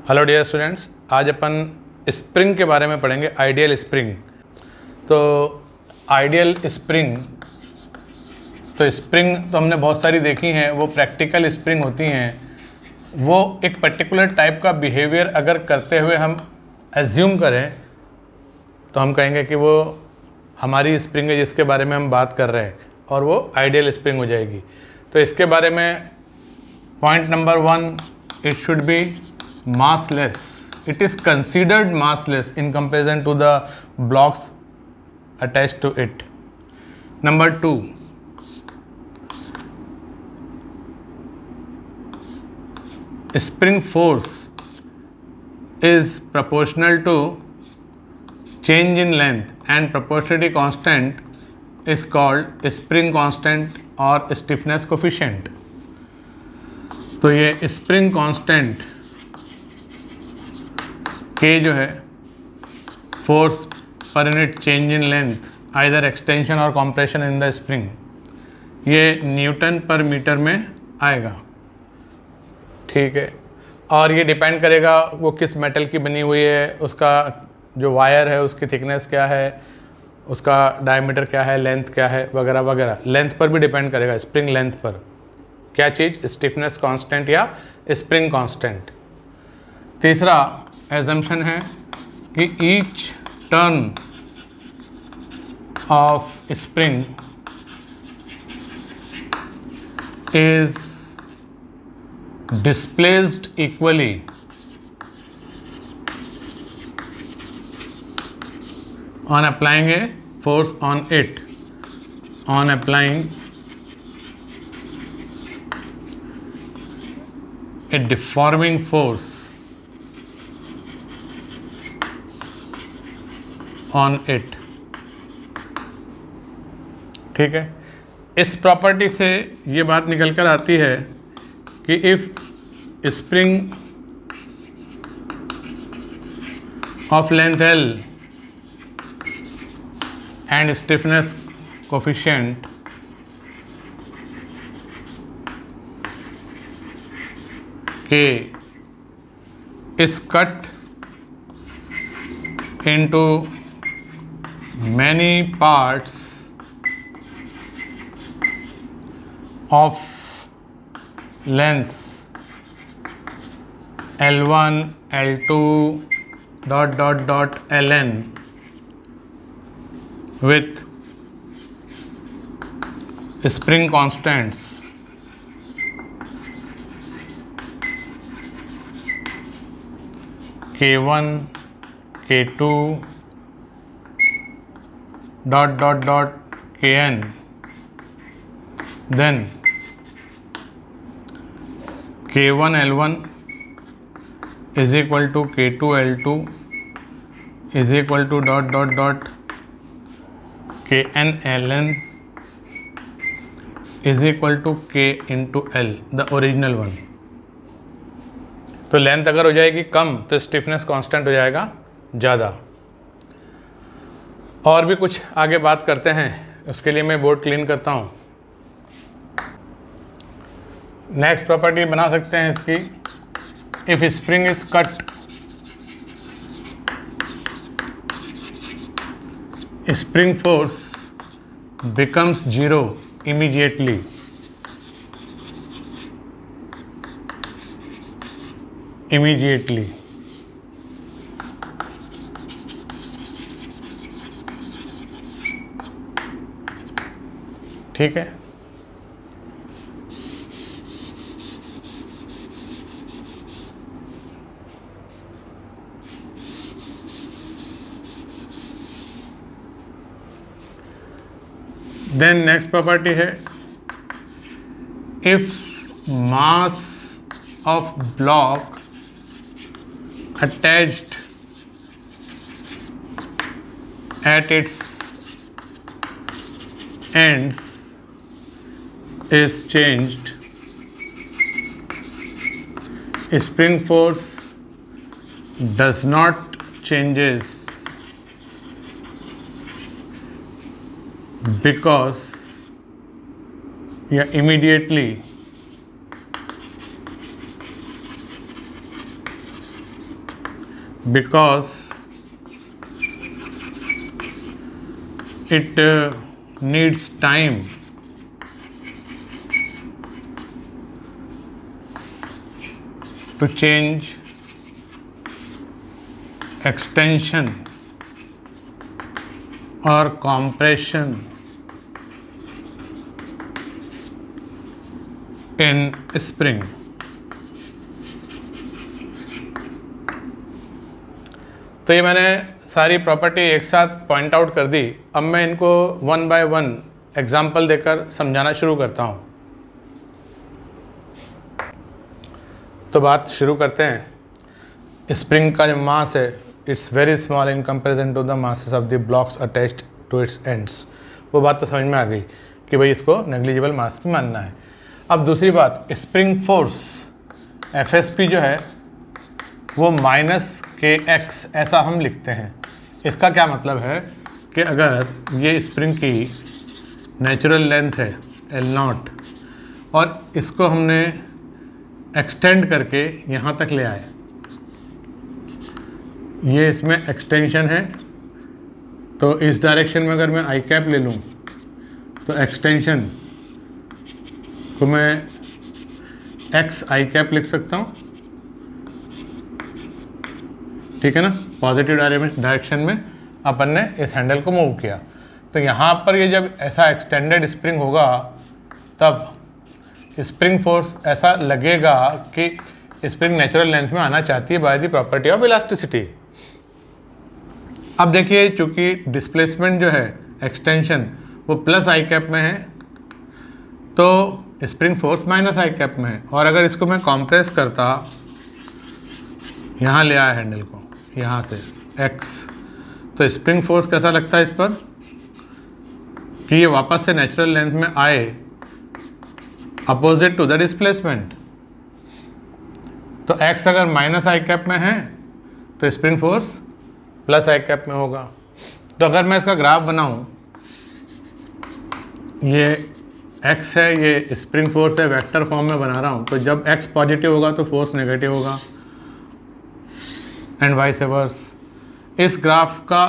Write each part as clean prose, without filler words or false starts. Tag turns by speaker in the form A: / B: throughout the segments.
A: Hello dear students, आज अपन spring के बारे में पढ़ेंगे। Ideal spring. तो आइडियल स्प्रिंग तो हमने बहुत सारी देखी हैं। वो प्रैक्टिकल स्प्रिंग होती हैं। वो एक पर्टिकुलर टाइप का बिहेवियर अगर करते हुए हम एज्यूम करें तो हम कहेंगे कि वो हमारी स्प्रिंग है जिसके बारे में हम बात कर रहे हैं, और वो आइडियल स्प्रिंग हो जाएगी। तो इसके बारे में point number 1, it should be massless. It is considered massless in comparison to the blocks attached to it. Number 2, spring force is proportional to change in length, and proportionality constant is called spring constant or stiffness coefficient. तो ये spring constant K जो है force per unit change in length either extension और compression in the spring, ये Newton पर metre में आएगा। ठीक है, और ये डिपेंड करेगा वो किस मेटल की बनी हुई है, उसका जो वायर है उसकी थिकनेस क्या है, उसका डायमीटर क्या है, लेंथ क्या है, वगैरह वगैरह। लेंथ पर भी डिपेंड करेगा, स्प्रिंग लेंथ पर। क्या चीज़? स्टिफनेस कांस्टेंट या स्प्रिंग कांस्टेंट। तीसरा एजम्पशन है कि each turn off spring is displaced equally on applying a force on it, on applying a deforming force on it। ठीक है, इस प्रॉपर्टी से ये बात निकल कर आती है कि if spring of length L and stiffness coefficient K is cut into many parts of lengths L1, L2 ln with spring constants K1, K2 Kn, then K1 L1 is equal to K2 L2 is equal to Kn ln is equal to K into L, the original one। तो length अगर हो जाएगी कम तो stiffness constant हो जाएगा ज़्यादा। और भी कुछ आगे बात करते हैं, उसके लिए मैं बोर्ड क्लीन करता हूँ। नेक्स्ट प्रॉपर्टी बना सकते हैं इसकी, if spring is cut spring force becomes zero immediately। ठीक है, देन नेक्स्ट प्रॉपर्टी है, if mass of block attached at its ends is changed, spring force does not changes because immediately because it needs time to change extension or compression in spring. तो ये मैंने सारी property एक साथ point out कर दी। अब मैं इनको वन बाय वन एग्जाम्पल देकर समझाना शुरू करता हूँ। तो बात शुरू करते हैं। स्प्रिंग का जो मास है it's very small in comparison to the masses of the blocks attached to its ends. वो बात तो समझ में आ गई कि भाई इसको नेग्लिजिबल मास की मानना है। अब दूसरी बात, स्प्रिंग फोर्स FSP जो है वो -kx ऐसा हम लिखते हैं। इसका क्या मतलब है कि अगर ये स्प्रिंग की नेचुरल लेंथ है L0 और इसको हमने एक्सटेंड करके यहाँ तक ले आए, ये इसमें एक्सटेंशन है, तो इस डायरेक्शन में अगर मैं आई कैप ले लूँ तो एक्सटेंशन को मैं एक्स आई कैप लिख सकता हूँ, ठीक है ना। पॉजिटिव डायरेक्शन में अपन ने इस हैंडल को मूव किया, तो यहाँ पर ये जब ऐसा एक्सटेंडेड स्प्रिंग होगा तब स्प्रिंग फोर्स ऐसा लगेगा कि स्प्रिंग नेचुरल लेंथ में आना चाहती है by the property of elasticity. अब देखिए, चूंकि डिस्प्लेसमेंट जो है एक्सटेंशन वो प्लस आई कैप में है तो स्प्रिंग फोर्स माइनस आई कैप में है। और अगर इसको मैं कॉम्प्रेस करता, यहाँ ले आया हैंडल को यहाँ से x, तो स्प्रिंग फोर्स कैसा लगता है इस पर कि ये वापस से नेचुरल लेंथ में आए अपोजिट टू द डिस्प्लेसमेंट। तो x अगर माइनस आई कैप में है तो स्प्रिंग फोर्स प्लस आई कैप में होगा। तो अगर मैं इसका ग्राफ बनाऊं, ये x है, ये स्प्रिंग फोर्स है, वेक्टर फॉर्म में बना रहा हूं, तो जब x पॉजिटिव होगा तो फोर्स नेगेटिव होगा एंड वाइस एवर्स। इस ग्राफ का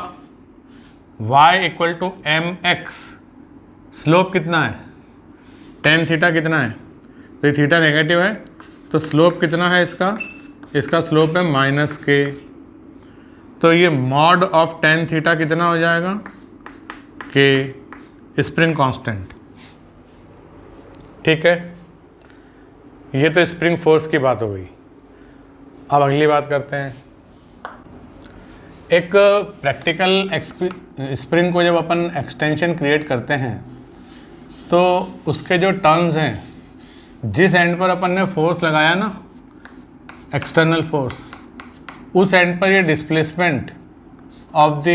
A: y equal to mx, slope कितना है, टेन थीटा कितना है, तो ये थीटा नेगेटिव है तो स्लोप कितना है इसका स्लोप है -k। तो ये मॉड ऑफ टेन थीटा कितना हो जाएगा, k स्प्रिंग कांस्टेंट, ठीक है। ये तो स्प्रिंग फोर्स की बात हो गई। अब अगली बात करते हैं। एक प्रैक्टिकल स्प्रिंग को जब अपन एक्सटेंशन क्रिएट करते हैं तो उसके जो टर्न्स हैं, जिस एंड पर अपन ने फोर्स लगाया ना एक्सटर्नल फोर्स, उस एंड पर ये displacement of the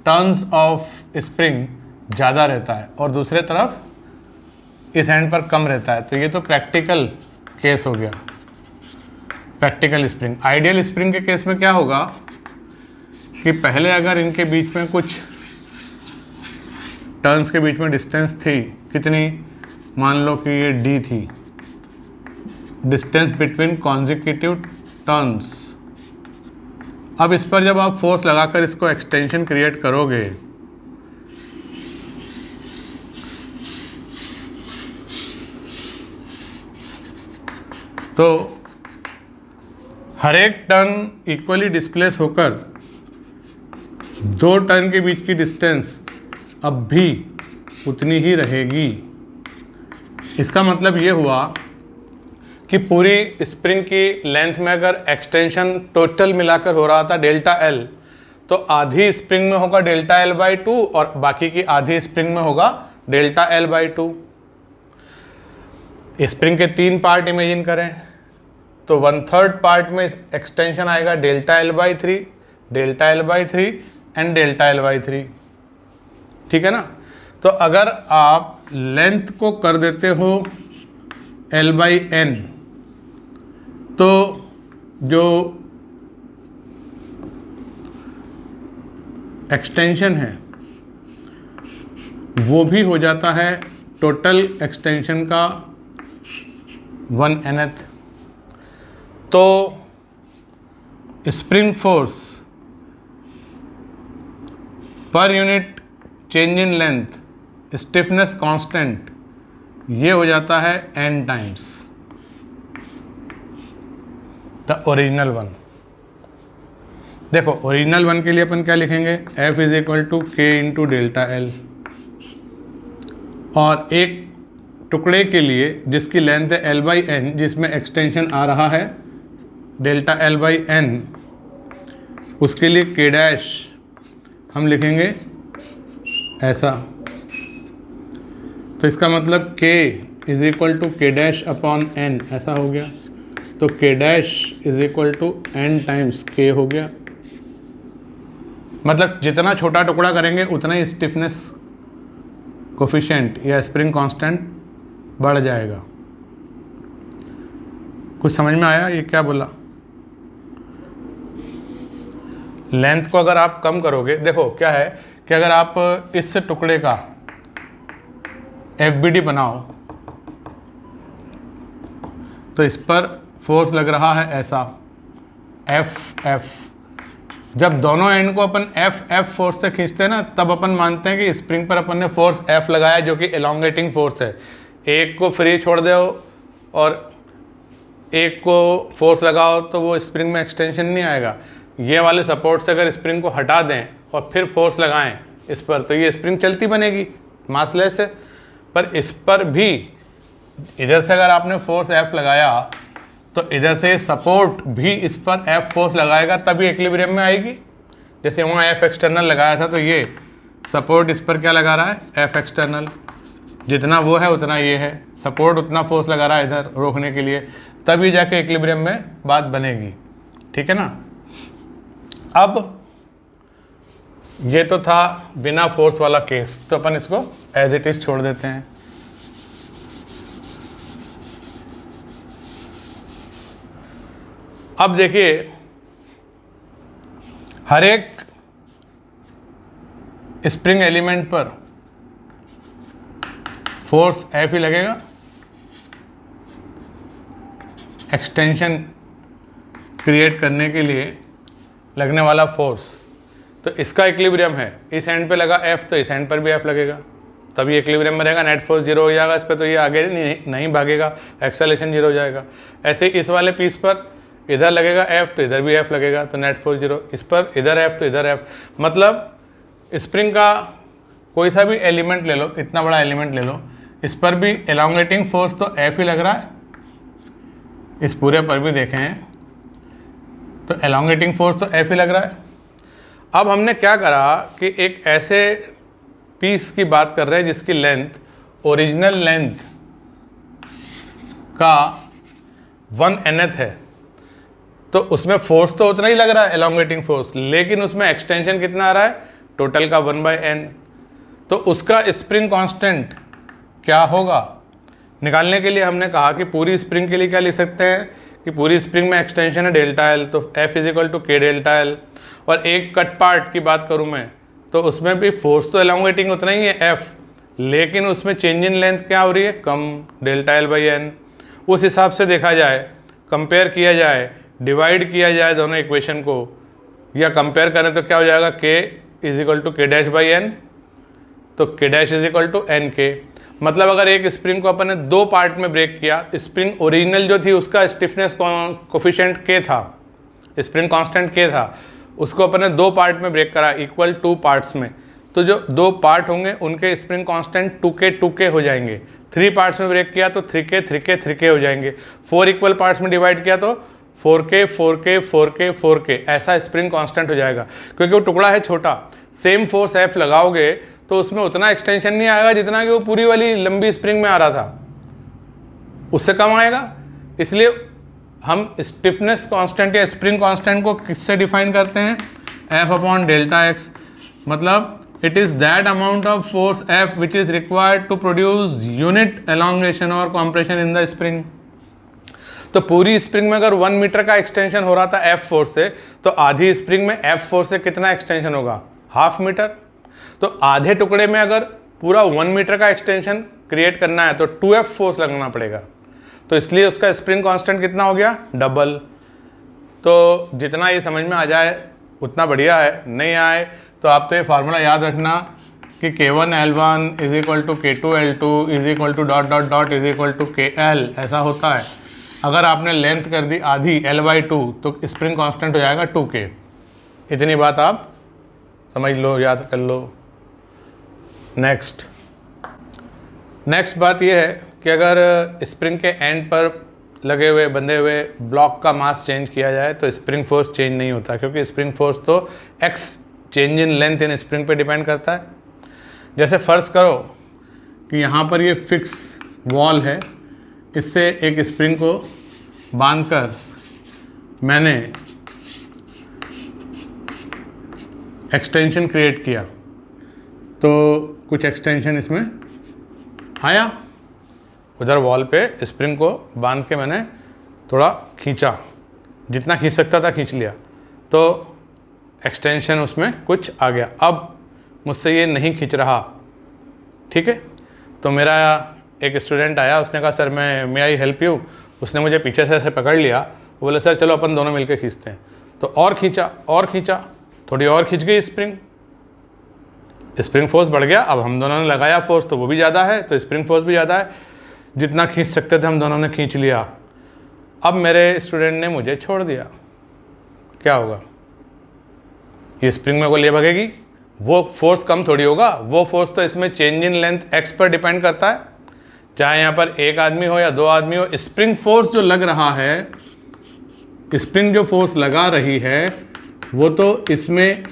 A: turns of spring ज़्यादा रहता है और दूसरे तरफ इस एंड पर कम रहता है। तो ये तो प्रैक्टिकल केस हो गया, प्रैक्टिकल स्प्रिंग। आइडियल स्प्रिंग के केस में क्या होगा कि पहले अगर इनके बीच में कुछ टर्न्स के बीच में डिस्टेंस थी, कितनी, मान लो कि ये d थी, डिस्टेंस बिटवीन कॉन्जिक्यूटिव टर्न्स। अब इस पर जब आप फोर्स लगाकर इसको एक्सटेंशन क्रिएट करोगे तो हर एक टर्न इक्वली डिस्प्लेस होकर दो टर्न के बीच की डिस्टेंस अब भी उतनी ही रहेगी। इसका मतलब ये हुआ कि पूरी स्प्रिंग की लेंथ में अगर एक्सटेंशन टोटल मिलाकर हो रहा था डेल्टा एल, तो आधी स्प्रिंग में होगा डेल्टा एल बाई 2 और बाकी की आधी स्प्रिंग में होगा डेल्टा एल बाई 2। स्प्रिंग के 3 पार्ट इमेजिन करें तो 1/3 पार्ट में एक्सटेंशन आएगा delta L by 3, delta L by 3 and delta L by 3, ठीक है ना। तो अगर आप लेंथ को कर देते हो L बाई N, तो जो एक्सटेंशन है वो भी हो जाता है टोटल एक्सटेंशन का 1/nth। तो spring force per unit change in length stiffness constant, ये हो जाता है n times the original one. देखो ओरिजिनल वन के लिए अपन क्या लिखेंगे, F इज इक्वल टू के इंटू डेल्टा एल, और एक टुकड़े के लिए जिसकी लेंथ है L बाई एन, जिसमें एक्सटेंशन आ रहा है डेल्टा L बाई एन, उसके लिए K डैश हम लिखेंगे ऐसा। तो इसका मतलब K is equal to K dash upon N, ऐसा हो गया। तो K dash is equal to N times K हो गया। मतलब जितना छोटा टुकड़ा करेंगे उतना ही स्टिफनेस कोफिशिएंट या स्प्रिंग कांस्टेंट बढ़ जाएगा। कुछ समझ में आया ये क्या बोला? लेंथ को अगर आप कम करोगे, देखो क्या है कि अगर आप इस टुकड़े का FBD बनाओ तो इस पर फोर्स लग रहा है ऐसा F। जब दोनों एंड को अपन F फोर्स से खींचते हैं ना, तब अपन मानते हैं कि स्प्रिंग पर अपन ने फोर्स F लगाया जो कि एलोंगेटिंग फोर्स है। एक को फ्री छोड़ दो और एक को फोर्स लगाओ तो वो स्प्रिंग में एक्सटेंशन नहीं आएगा। ये वाले सपोर्ट से अगर स्प्रिंग को हटा दें और फिर फोर्स लगाएं इस पर, तो ये स्प्रिंग चलती बनेगी मासलेस से। पर इस पर भी इधर से अगर आपने फोर्स F लगाया तो इधर से सपोर्ट भी इस पर F फोर्स लगाएगा, तभी इक्विलिब्रियम में आएगी। जैसे वहाँ F एक्सटर्नल लगाया था तो ये सपोर्ट इस पर क्या लगा रहा है, F एक्सटर्नल। जितना वो है उतना ये है, सपोर्ट उतना फोर्स लगा रहा है इधर रोकने के लिए, तभी जाके इक्विलिब्रियम में बात बनेगी। ठीक है ना। अब ये तो था बिना फोर्स वाला केस, तो अपन इसको एज इट इज छोड़ देते हैं। अब देखिए हर एक स्प्रिंग एलिमेंट पर फोर्स F ही लगेगा। एक्सटेंशन क्रिएट करने के लिए लगने वाला फोर्स, तो इसका इक्विलिब्रियम है, इस एंड पे लगा F तो इस एंड पर भी F लगेगा, तभी इक्विलिब्रियम में रहेगा। नेट फोर्स 0 हो जाएगा इस पर, तो ये आगे नहीं भागेगा, एक्सेलेरेशन 0 हो जाएगा। ऐसे इस वाले पीस पर इधर लगेगा F तो इधर भी F लगेगा, तो नेट फोर्स 0। इस पर इधर F तो इधर F। मतलब स्प्रिंग का कोई सा भी एलिमेंट ले लो, इतना बड़ा एलिमेंट ले लो, इस पर भी एलोंगेटिंग फोर्स तो F ही लग रहा है। इस पूरे पर भी देखें तो एलोंगेटिंग फोर्स तो F ही लग रहा है। अब हमने क्या करा कि एक ऐसे पीस की बात कर रहे हैं जिसकी लेंथ ओरिजिनल लेंथ का 1/nth है, तो उसमें फोर्स तो उतना ही लग रहा है एलोंगेटिंग फोर्स, लेकिन उसमें एक्सटेंशन कितना आ रहा है, टोटल का 1/n। तो उसका स्प्रिंग कांस्टेंट क्या होगा निकालने के लिए हमने कहा कि पूरी स्प्रिंग के लिए क्या लिख सकते हैं कि पूरी स्प्रिंग में एक्सटेंशन है डेल्टा एल, तो F इज इक्वल टू के डेल्टा एल। और एक कट पार्ट की बात करूं मैं तो उसमें भी फोर्स तो एलोंगेटिंग उतना ही है F, लेकिन उसमें चेंज इन लेंथ क्या हो रही है, कम, डेल्टा एल बाई एन। उस हिसाब से देखा जाए, कंपेयर किया जाए, डिवाइड किया जाए दोनों इक्वेशन को, या कंपेयर करें तो क्या हो जाएगा, K is equal to K dash by N, तो K dash is equal to N K. मतलब अगर एक स्प्रिंग को अपन ने दो पार्ट में ब्रेक किया, स्प्रिंग ओरिजिनल जो थी उसका स्टिफनेस कोफिशिएंट K था, स्प्रिंग कांस्टेंट K था, उसको अपन ने दो पार्ट में ब्रेक करा इक्वल 2 पार्ट्स में, तो जो दो पार्ट होंगे उनके स्प्रिंग कांस्टेंट 2K हो जाएंगे। 3 पार्ट्स में ब्रेक किया तो 3K हो जाएंगे। 4 इक्वल पार्ट्स में डिवाइड किया तो 4K ऐसा स्प्रिंग कांस्टेंट हो जाएगा, क्योंकि वो टुकड़ा है छोटा। सेम फोर्स F लगाओगे तो उसमें उतना एक्सटेंशन नहीं आएगा जितना कि वो पूरी वाली लंबी स्प्रिंग में आ रहा था, उससे कम आएगा। इसलिए हम स्टिफनेस कांस्टेंट या स्प्रिंग कांस्टेंट को किससे डिफाइन करते हैं, F अपॉन डेल्टा एक्स। मतलब it is that amount of force F which is required to produce unit elongation और कॉम्प्रेशन इन द स्प्रिंग। तो पूरी स्प्रिंग में अगर 1 मीटर का एक्सटेंशन हो रहा था F फोर्स से, तो आधी स्प्रिंग में F फोर्स से कितना एक्सटेंशन होगा, 1/2 मीटर। तो आधे टुकड़े में अगर पूरा 1 मीटर का एक्सटेंशन क्रिएट करना है तो 2F फोर्स लगना पड़ेगा, तो इसलिए उसका स्प्रिंग कांस्टेंट कितना हो गया, डबल। तो जितना ये समझ में आ जाए उतना बढ़िया है, नहीं आए तो आप तो ये फार्मूला याद रखना कि K1L1 is equal to K2L2 is equal to dot dot dot is equal to KL, ऐसा होता है। अगर आपने लेंथ कर दी आधी L/2 तो स्प्रिंग कांस्टेंट हो जाएगा 2K। इतनी बात आप समझ लो, याद कर लो। नेक्स्ट बात यह है कि अगर स्प्रिंग के एंड पर लगे हुए बंधे हुए ब्लॉक का मास चेंज किया जाए तो स्प्रिंग फोर्स चेंज नहीं होता, क्योंकि स्प्रिंग फोर्स तो x change in length in spring पे डिपेंड करता है। जैसे फ़र्ज़ करो कि यहाँ पर ये फिक्स वॉल है, इससे एक स्प्रिंग को बांधकर मैंने एक्सटेंशन क्रिएट किया, तो कुछ एक्सटेंशन इसमें आया। उधर वॉल पे स्प्रिंग को बांध के मैंने थोड़ा खींचा, जितना खींच सकता था खींच लिया, तो एक्सटेंशन उसमें कुछ आ गया। अब मुझसे ये नहीं खींच रहा, ठीक है। तो मेरा एक स्टूडेंट आया, उसने कहा सर मैं आई हेल्प यू। उसने मुझे पीछे से ऐसे पकड़ लिया, वो बोले सर चलो अपन दोनों मिलकर खींचते हैं। तो और खींचा, थोड़ी और खींच गई स्प्रिंग फोर्स बढ़ गया। अब हम दोनों ने लगाया फोर्स तो वो भी ज़्यादा है, तो स्प्रिंग फोर्स भी ज़्यादा है। जितना खींच सकते थे हम दोनों ने खींच लिया। अब मेरे स्टूडेंट ने मुझे छोड़ दिया, क्या होगा? ये स्प्रिंग में को ले भागेगी, वो फोर्स कम थोड़ी होगा, वो फोर्स तो इसमें चेंज इन लेंथ x पर डिपेंड करता है। चाहे यहाँ पर एक आदमी हो या दो आदमी हो, स्प्रिंग फोर्स जो लग रहा है, स्प्रिंग जो फोर्स लगा रही है वो तो इसमें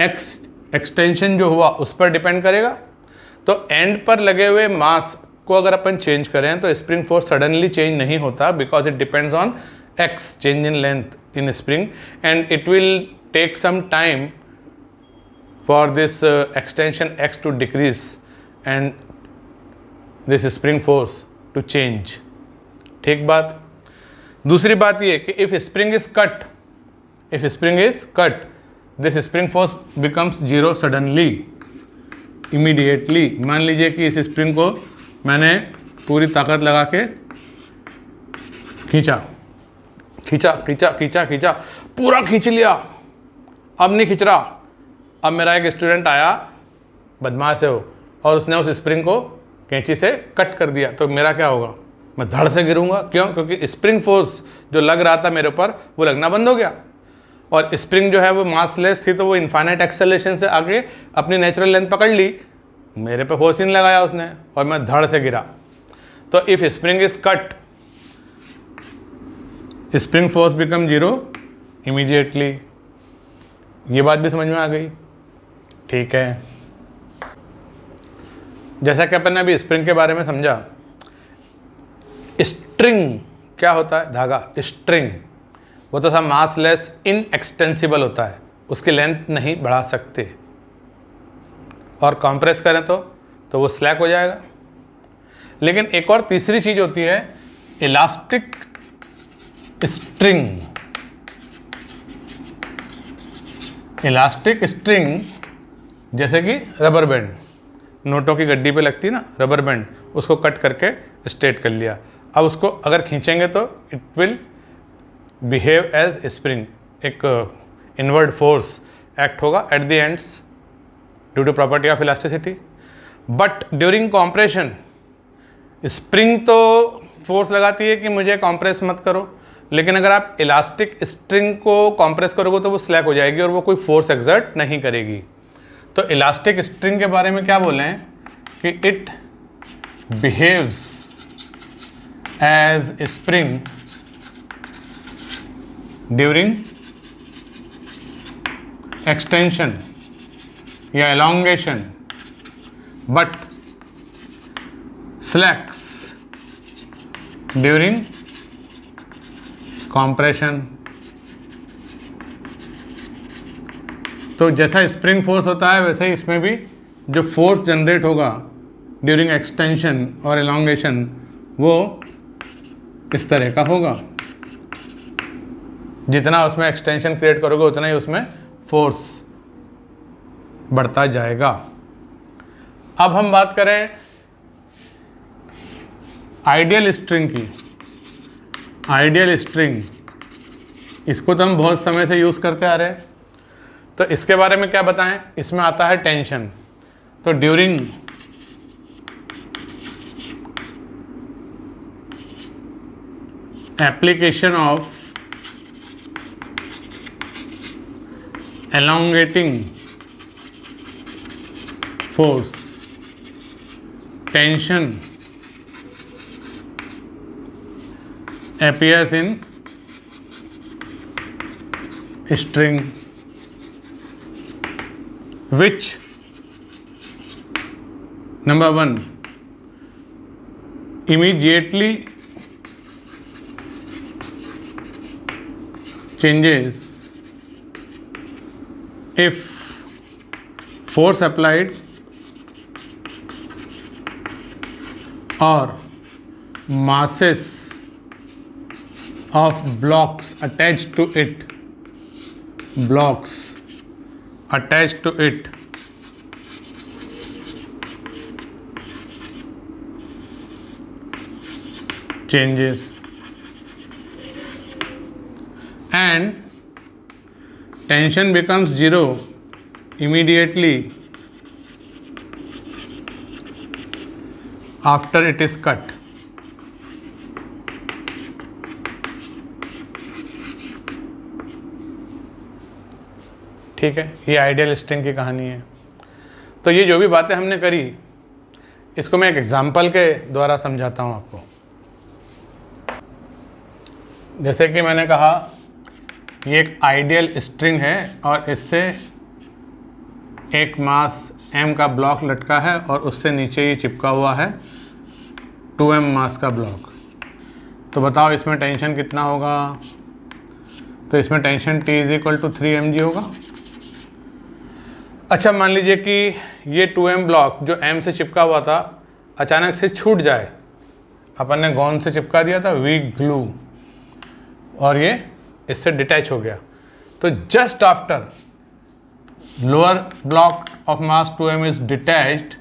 A: x एक्सटेंशन जो हुआ उस पर डिपेंड करेगा। तो एंड पर लगे हुए मास को अगर अपन चेंज करें तो स्प्रिंग फोर्स सडनली चेंज नहीं होता, because it depends on x change in length in spring, and it will take some time for this extension x to decrease and this spring force to change. ठीक बात। दूसरी बात ये कि if spring is cut this spring force becomes zero suddenly, immediately. मान लीजिए कि इस स्प्रिंग को मैंने पूरी ताकत लगा के खींचा, पूरा खींच लिया, अब नहीं खींच रहा। अब मेरा एक स्टूडेंट आया, बदमाश है वो, और उसने उस स्प्रिंग को कैंची से कट कर दिया, तो मेरा क्या होगा? मैं धड़ से गिरूंगा। क्यों? क्योंकि स्प्रिंग फोर्स जो लग रहा था मेरे ऊपर वो लगना बंद हो गया, और स्प्रिंग जो है वो मासलेस थी, तो वो इनफाइनाइट एक्सेलरेशन से आगे अपनी नेचुरल लेंथ पकड़ ली, मेरे पे फोर्स ही नहीं लगाया उसने, और मैं धड़ से गिरा। तो if spring is cut spring force become zero immediately. ये बात भी समझ में आ गई? ठीक है। जैसा कि अपन ने अभी स्प्रिंग के बारे में समझा, स्ट्रिंग क्या होता है? धागा। स्ट्रिंग वो तो था मासलेस, इनएक्सटेंसिबल होता है, उसकी लेंथ नहीं बढ़ा सकते, और कंप्रेस करें तो वो स्लैक हो जाएगा। लेकिन एक और तीसरी चीज होती है, इलास्टिक स्ट्रिंग। इलास्टिक स्ट्रिंग जैसे कि रबर बैंड, नोटों की गड्डी पे लगती है ना रबर बैंड, उसको कट करके स्ट्रेट कर लिया। अब उसको अगर खींचेंगे तो it will behave as spring, एक इनवर्ड फोर्स एक्ट होगा at the ends due to property of elasticity. But during compression spring तो फोर्स लगाती है कि मुझे कॉम्प्रेस मत करो, लेकिन अगर आप इलास्टिक स्ट्रिंग को कॉम्प्रेस करोगे तो वो स्लैक हो जाएगी और वो कोई फोर्स एक्सर्ट नहीं करेगी। तो इलास्टिक स्ट्रिंग के बारे में क्या बोले हैं कि it behaves as spring during extension या elongation, but slacks during compression. तो जैसा स्प्रिंग फोर्स होता है वैसे ही इसमें भी जो फोर्स जनरेट होगा ड्यूरिंग एक्सटेंशन और एलोंगेशन वो इस तरह का होगा। जितना उसमें एक्सटेंशन क्रिएट करोगे उतना ही उसमें फोर्स बढ़ता जाएगा। अब हम बात करें आइडियल स्ट्रिंग की। आइडियल स्ट्रिंग इसको तो हम बहुत समय से यूज़ करते आ रहे हैं। तो इसके बारे में क्या बताएं, इसमें आता है टेंशन। तो during application of elongating force, tension appears in string which number 1 immediately changes if force applied or masses of blocks attached to it changes, and tension becomes zero immediately after it is cut. ठीक है, ये ideal string की कहानी है। तो ये जो भी बातें हमने करी, इसको मैं एक एग्जाम्पल के द्वारा समझाता हूँ आपको। जैसे कि मैंने कहा, ये एक आइडियल स्ट्रिंग है और इससे एक मास m का ब्लॉक लटका है और उससे नीचे ये चिपका हुआ है 2m मास का ब्लॉक। तो बताओ इसमें टेंशन कितना होगा? तो इसमें टेंशन T = 3mg होगा। अच्छा, मान लीजिए कि ये 2m ब्लॉक जो m से चिपका हुआ था अचानक से छूट जाए। अपन ने गोंद से चिपका दिया था, वीक ग्लू, और ये इससे डिटैच हो गया। तो just after lower block of mass 2m is detached,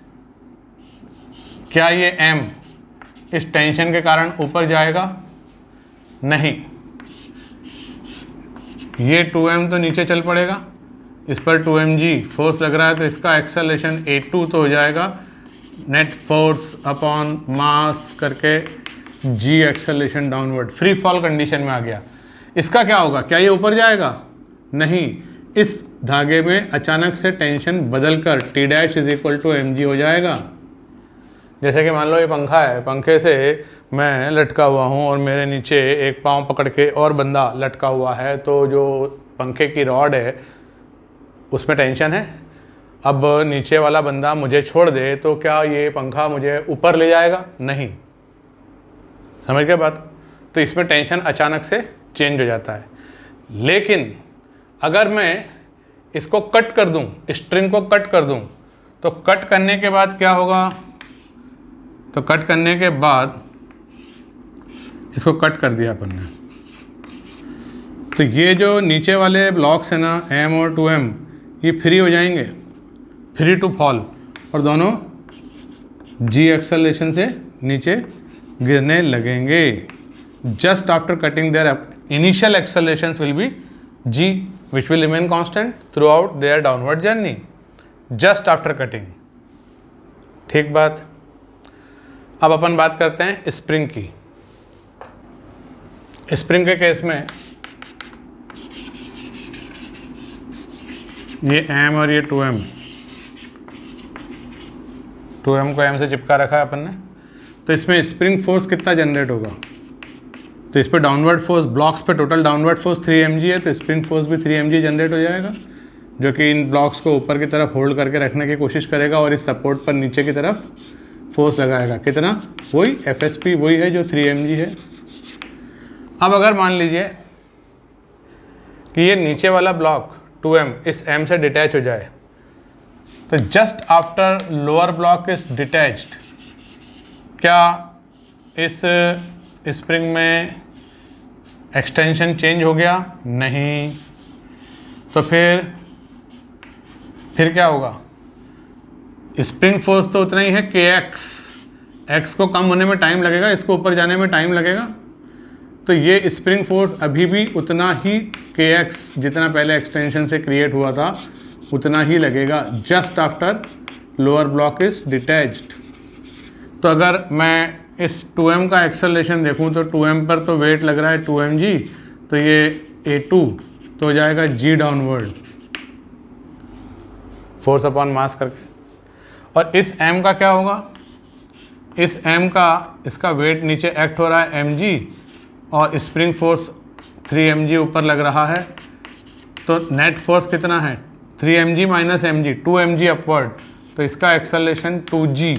A: क्या ये m इस टेंशन के कारण ऊपर जाएगा? नहीं, ये 2m तो नीचे चल पड़ेगा। इस पर 2mg फोर्स लग रहा है, तो इसका एक्सेलरेशन A2 तो हो जाएगा नेट फोर्स अपॉन मास करके g acceleration downward, free fall condition में आ गया। इसका क्या होगा? क्या ये ऊपर जाएगा? नहीं, इस धागे में अचानक से टेंशन बदलकर T' = mg हो जाएगा। जैसे कि मान लो ये पंखा है, पंखे से मैं लटका हुआ हूँ और मेरे नीचे एक पाँव पकड़ के और बंदा लटका हुआ है, तो जो पंखे की रॉड है उसमें टेंशन है। अब नीचे वाला बंदा मुझे छोड़ दे तो क्या ये पंखा मुझे ऊपर ले जाएगा? नहीं, समझ गए बात? तो इसमें टेंशन अचानक से चेंज हो जाता है। लेकिन अगर मैं इसको कट कर दूं, स्ट्रिंग को कट कर दूं, तो कट करने के बाद क्या होगा? तो कट करने के बाद इसको कट कर दिया अपन ने, तो ये जो नीचे वाले ब्लॉक्स हैं ना, m और 2m, ये फ्री हो जाएंगे, फ्री टू फॉल, और दोनों g एक्सेलरेशन से नीचे गिरने लगेंगे। Just after cutting there initial accelerations will be g, which will remain constant throughout their downward journey just after cutting। ठीक बात। अब अपन बात करते हैं स्प्रिंग की। स्प्रिंग के केस में ये m और ये 2m को m से चिपका रखा है अपन ने। तो इसमें स्प्रिंग फोर्स कितना जनरेट होगा? तो इस पर डाउनवर्ड फोर्स, ब्लॉक्स पे टोटल डाउनवर्ड फोर्स 3mg है, तो स्प्रिंग फोर्स भी 3mg जनरेट हो जाएगा, जो कि इन ब्लॉक्स को ऊपर की तरफ होल्ड करके रखने की कोशिश करेगा और इस सपोर्ट पर नीचे की तरफ फोर्स लगाएगा। कितना? वही FSP, वही है जो 3mg है। अब अगर मान लीजिए कि ये नीचे वाला ब्लॉक 2m इस m से डिटैच हो जाए, तो just after lower block is detached, क्या इस स्प्रिंग में एक्सटेंशन चेंज हो गया? नहीं। तो फिर क्या होगा? स्प्रिंग फोर्स तो उतना ही है kx, x को कम होने में टाइम लगेगा, इसको ऊपर जाने में टाइम लगेगा। तो तो ये स्प्रिंग फोर्स अभी भी उतना ही kx जितना पहले एक्सटेंशन से क्रिएट हुआ था उतना ही लगेगा just after lower block is detached. तो अगर मैं इस 2m का एक्सेलरेशन देखूं तो 2m पर तो वेट लग रहा है 2mg, तो ये a2 तो हो जाएगा g downward force upon mass करके। और इस m का क्या होगा, इस m का इसका वेट नीचे एक्ट हो रहा है mg और स्प्रिंग फोर्स 3mg ऊपर लग रहा है, तो नेट फोर्स कितना है 3mg minus mg 2mg upward, तो इसका एक्सेलरेशन 2g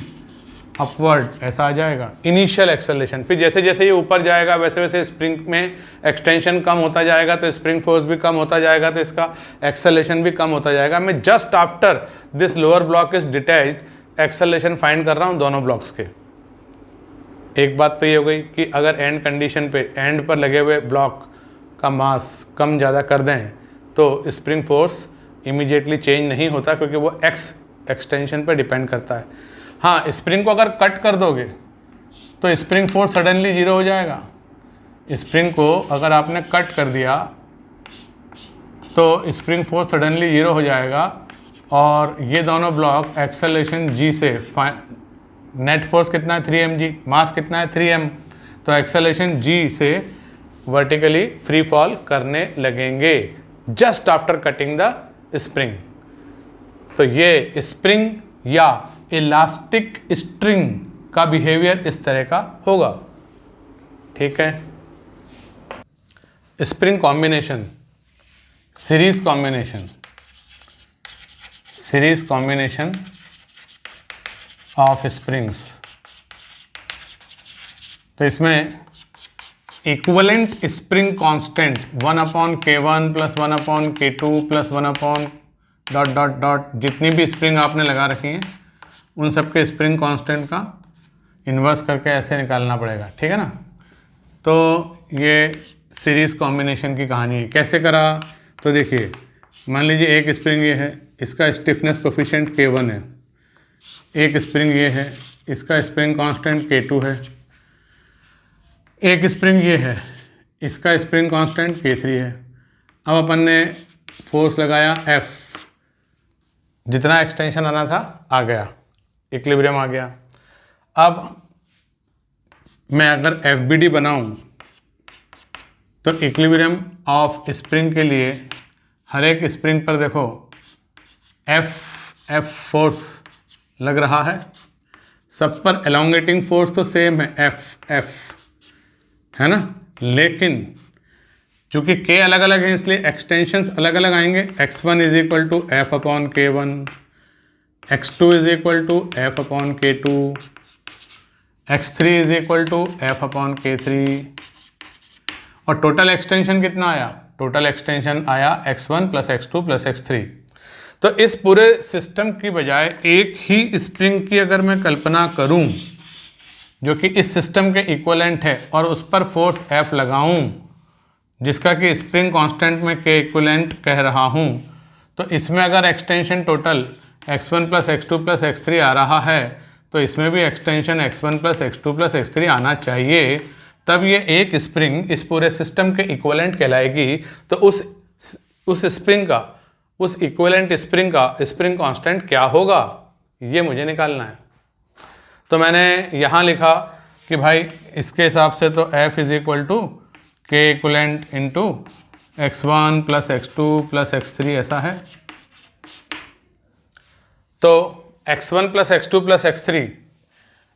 A: अपवर्ड ऐसा आ जाएगा इनिशियल एक्सेलरेशन। फिर जैसे जैसे ये ऊपर जाएगा वैसे वैसे स्प्रिंग में एक्सटेंशन कम होता जाएगा, तो स्प्रिंग फोर्स भी कम होता जाएगा, तो इसका एक्सेलरेशन भी कम होता जाएगा। मैं just after this lower block is detached acceleration find कर रहा हूँ दोनों ब्लॉक्स के। एक बात तो ये हो गई कि अगर एंड कंडीशन पे एंड पर लगे हुए ब्लॉक का मास कम ज़्यादा कर दें तो स्प्रिंग फोर्स इमीडिएटली चेंज नहीं होता, क्योंकि वो एक्सटेंशन पर डिपेंड करता है। हाँ, स्प्रिंग को अगर कट कर दोगे तो स्प्रिंग फोर्स सडनली जीरो हो जाएगा। स्प्रिंग को अगर आपने कट कर दिया तो स्प्रिंग फोर्स सडनली जीरो हो जाएगा और ये दोनों ब्लॉक एक्सेलरेशन g से नेट फोर्स कितना है 3mg, मास कितना है 3m, तो एक्सेलरेशन g से वर्टिकली फ्री फॉल करने लगेंगे just after cutting the spring. तो ये स्प्रिंग या इलास्टिक स्ट्रिंग का बिहेवियर इस तरह का होगा। ठीक है, spring combination, series combination of springs. तो इसमें equivalent spring constant 1/k1 plus 1/k2 plus 1/... जितनी भी स्प्रिंग आपने लगा रखी हैं उन सब के स्प्रिंग कांस्टेंट का इन्वर्स करके ऐसे निकालना पड़ेगा। ठीक है ना। तो ये सीरीज कॉम्बिनेशन की कहानी है। कैसे करा, तो देखिए मान लीजिए एक स्प्रिंग ये है, इसका स्टिफनेस कोफिशिएंट K1 है, एक स्प्रिंग ये है, इसका स्प्रिंग कांस्टेंट K2 है, एक स्प्रिंग ये है, इसका स्प्रिंग कांस्टेंट K3 है। अब अपन ने फोर्स लगाया F, जितना एक्सटेंशन आना था आ गया, इक्विलिब्रियम आ गया। अब मैं अगर FBD बनाऊं तो इक्विलिब्रियम ऑफ स्प्रिंग के लिए हर एक स्प्रिंग पर देखो F फोर्स लग रहा है, सब पर एलोंगेटिंग फोर्स तो सेम है F है ना, लेकिन चूँकि K अलग अलग है इसलिए एक्सटेंशंस अलग अलग आएंगे। x1 is equal to F/K1, x2 is equal to F/K2, x3 is equal to F/K3 और टोटल एक्सटेंशन कितना आया, टोटल एक्सटेंशन आया x1 plus x2 plus x3। तो इस पूरे सिस्टम की बजाय एक ही स्प्रिंग की अगर मैं कल्पना करूं जो कि इस सिस्टम के इक्वलेंट है और उस पर फोर्स F लगाऊं जिसका कि स्प्रिंग कांस्टेंट में K इक्वलेंट कह रहा हूं, तो इसमें अगर extension total x1 plus x2 plus x3 आ रहा है तो इसमें भी extension x1 plus x2 plus x3 आना चाहिए, तब ये एक स्प्रिंग इस पूरे सिस्टम के इक्वलेंट कहलाएगी। तो उस स्प्रिंग का, उस इक्वलेंट स्प्रिंग का स्प्रिंग कांस्टेंट क्या होगा ये मुझे निकालना है। तो मैंने यहाँ लिखा कि भाई इसके हिसाब से तो F is equal to K equivalent into x1 plus x2 plus x3 ऐसा है। तो x1 plus x2 plus x3,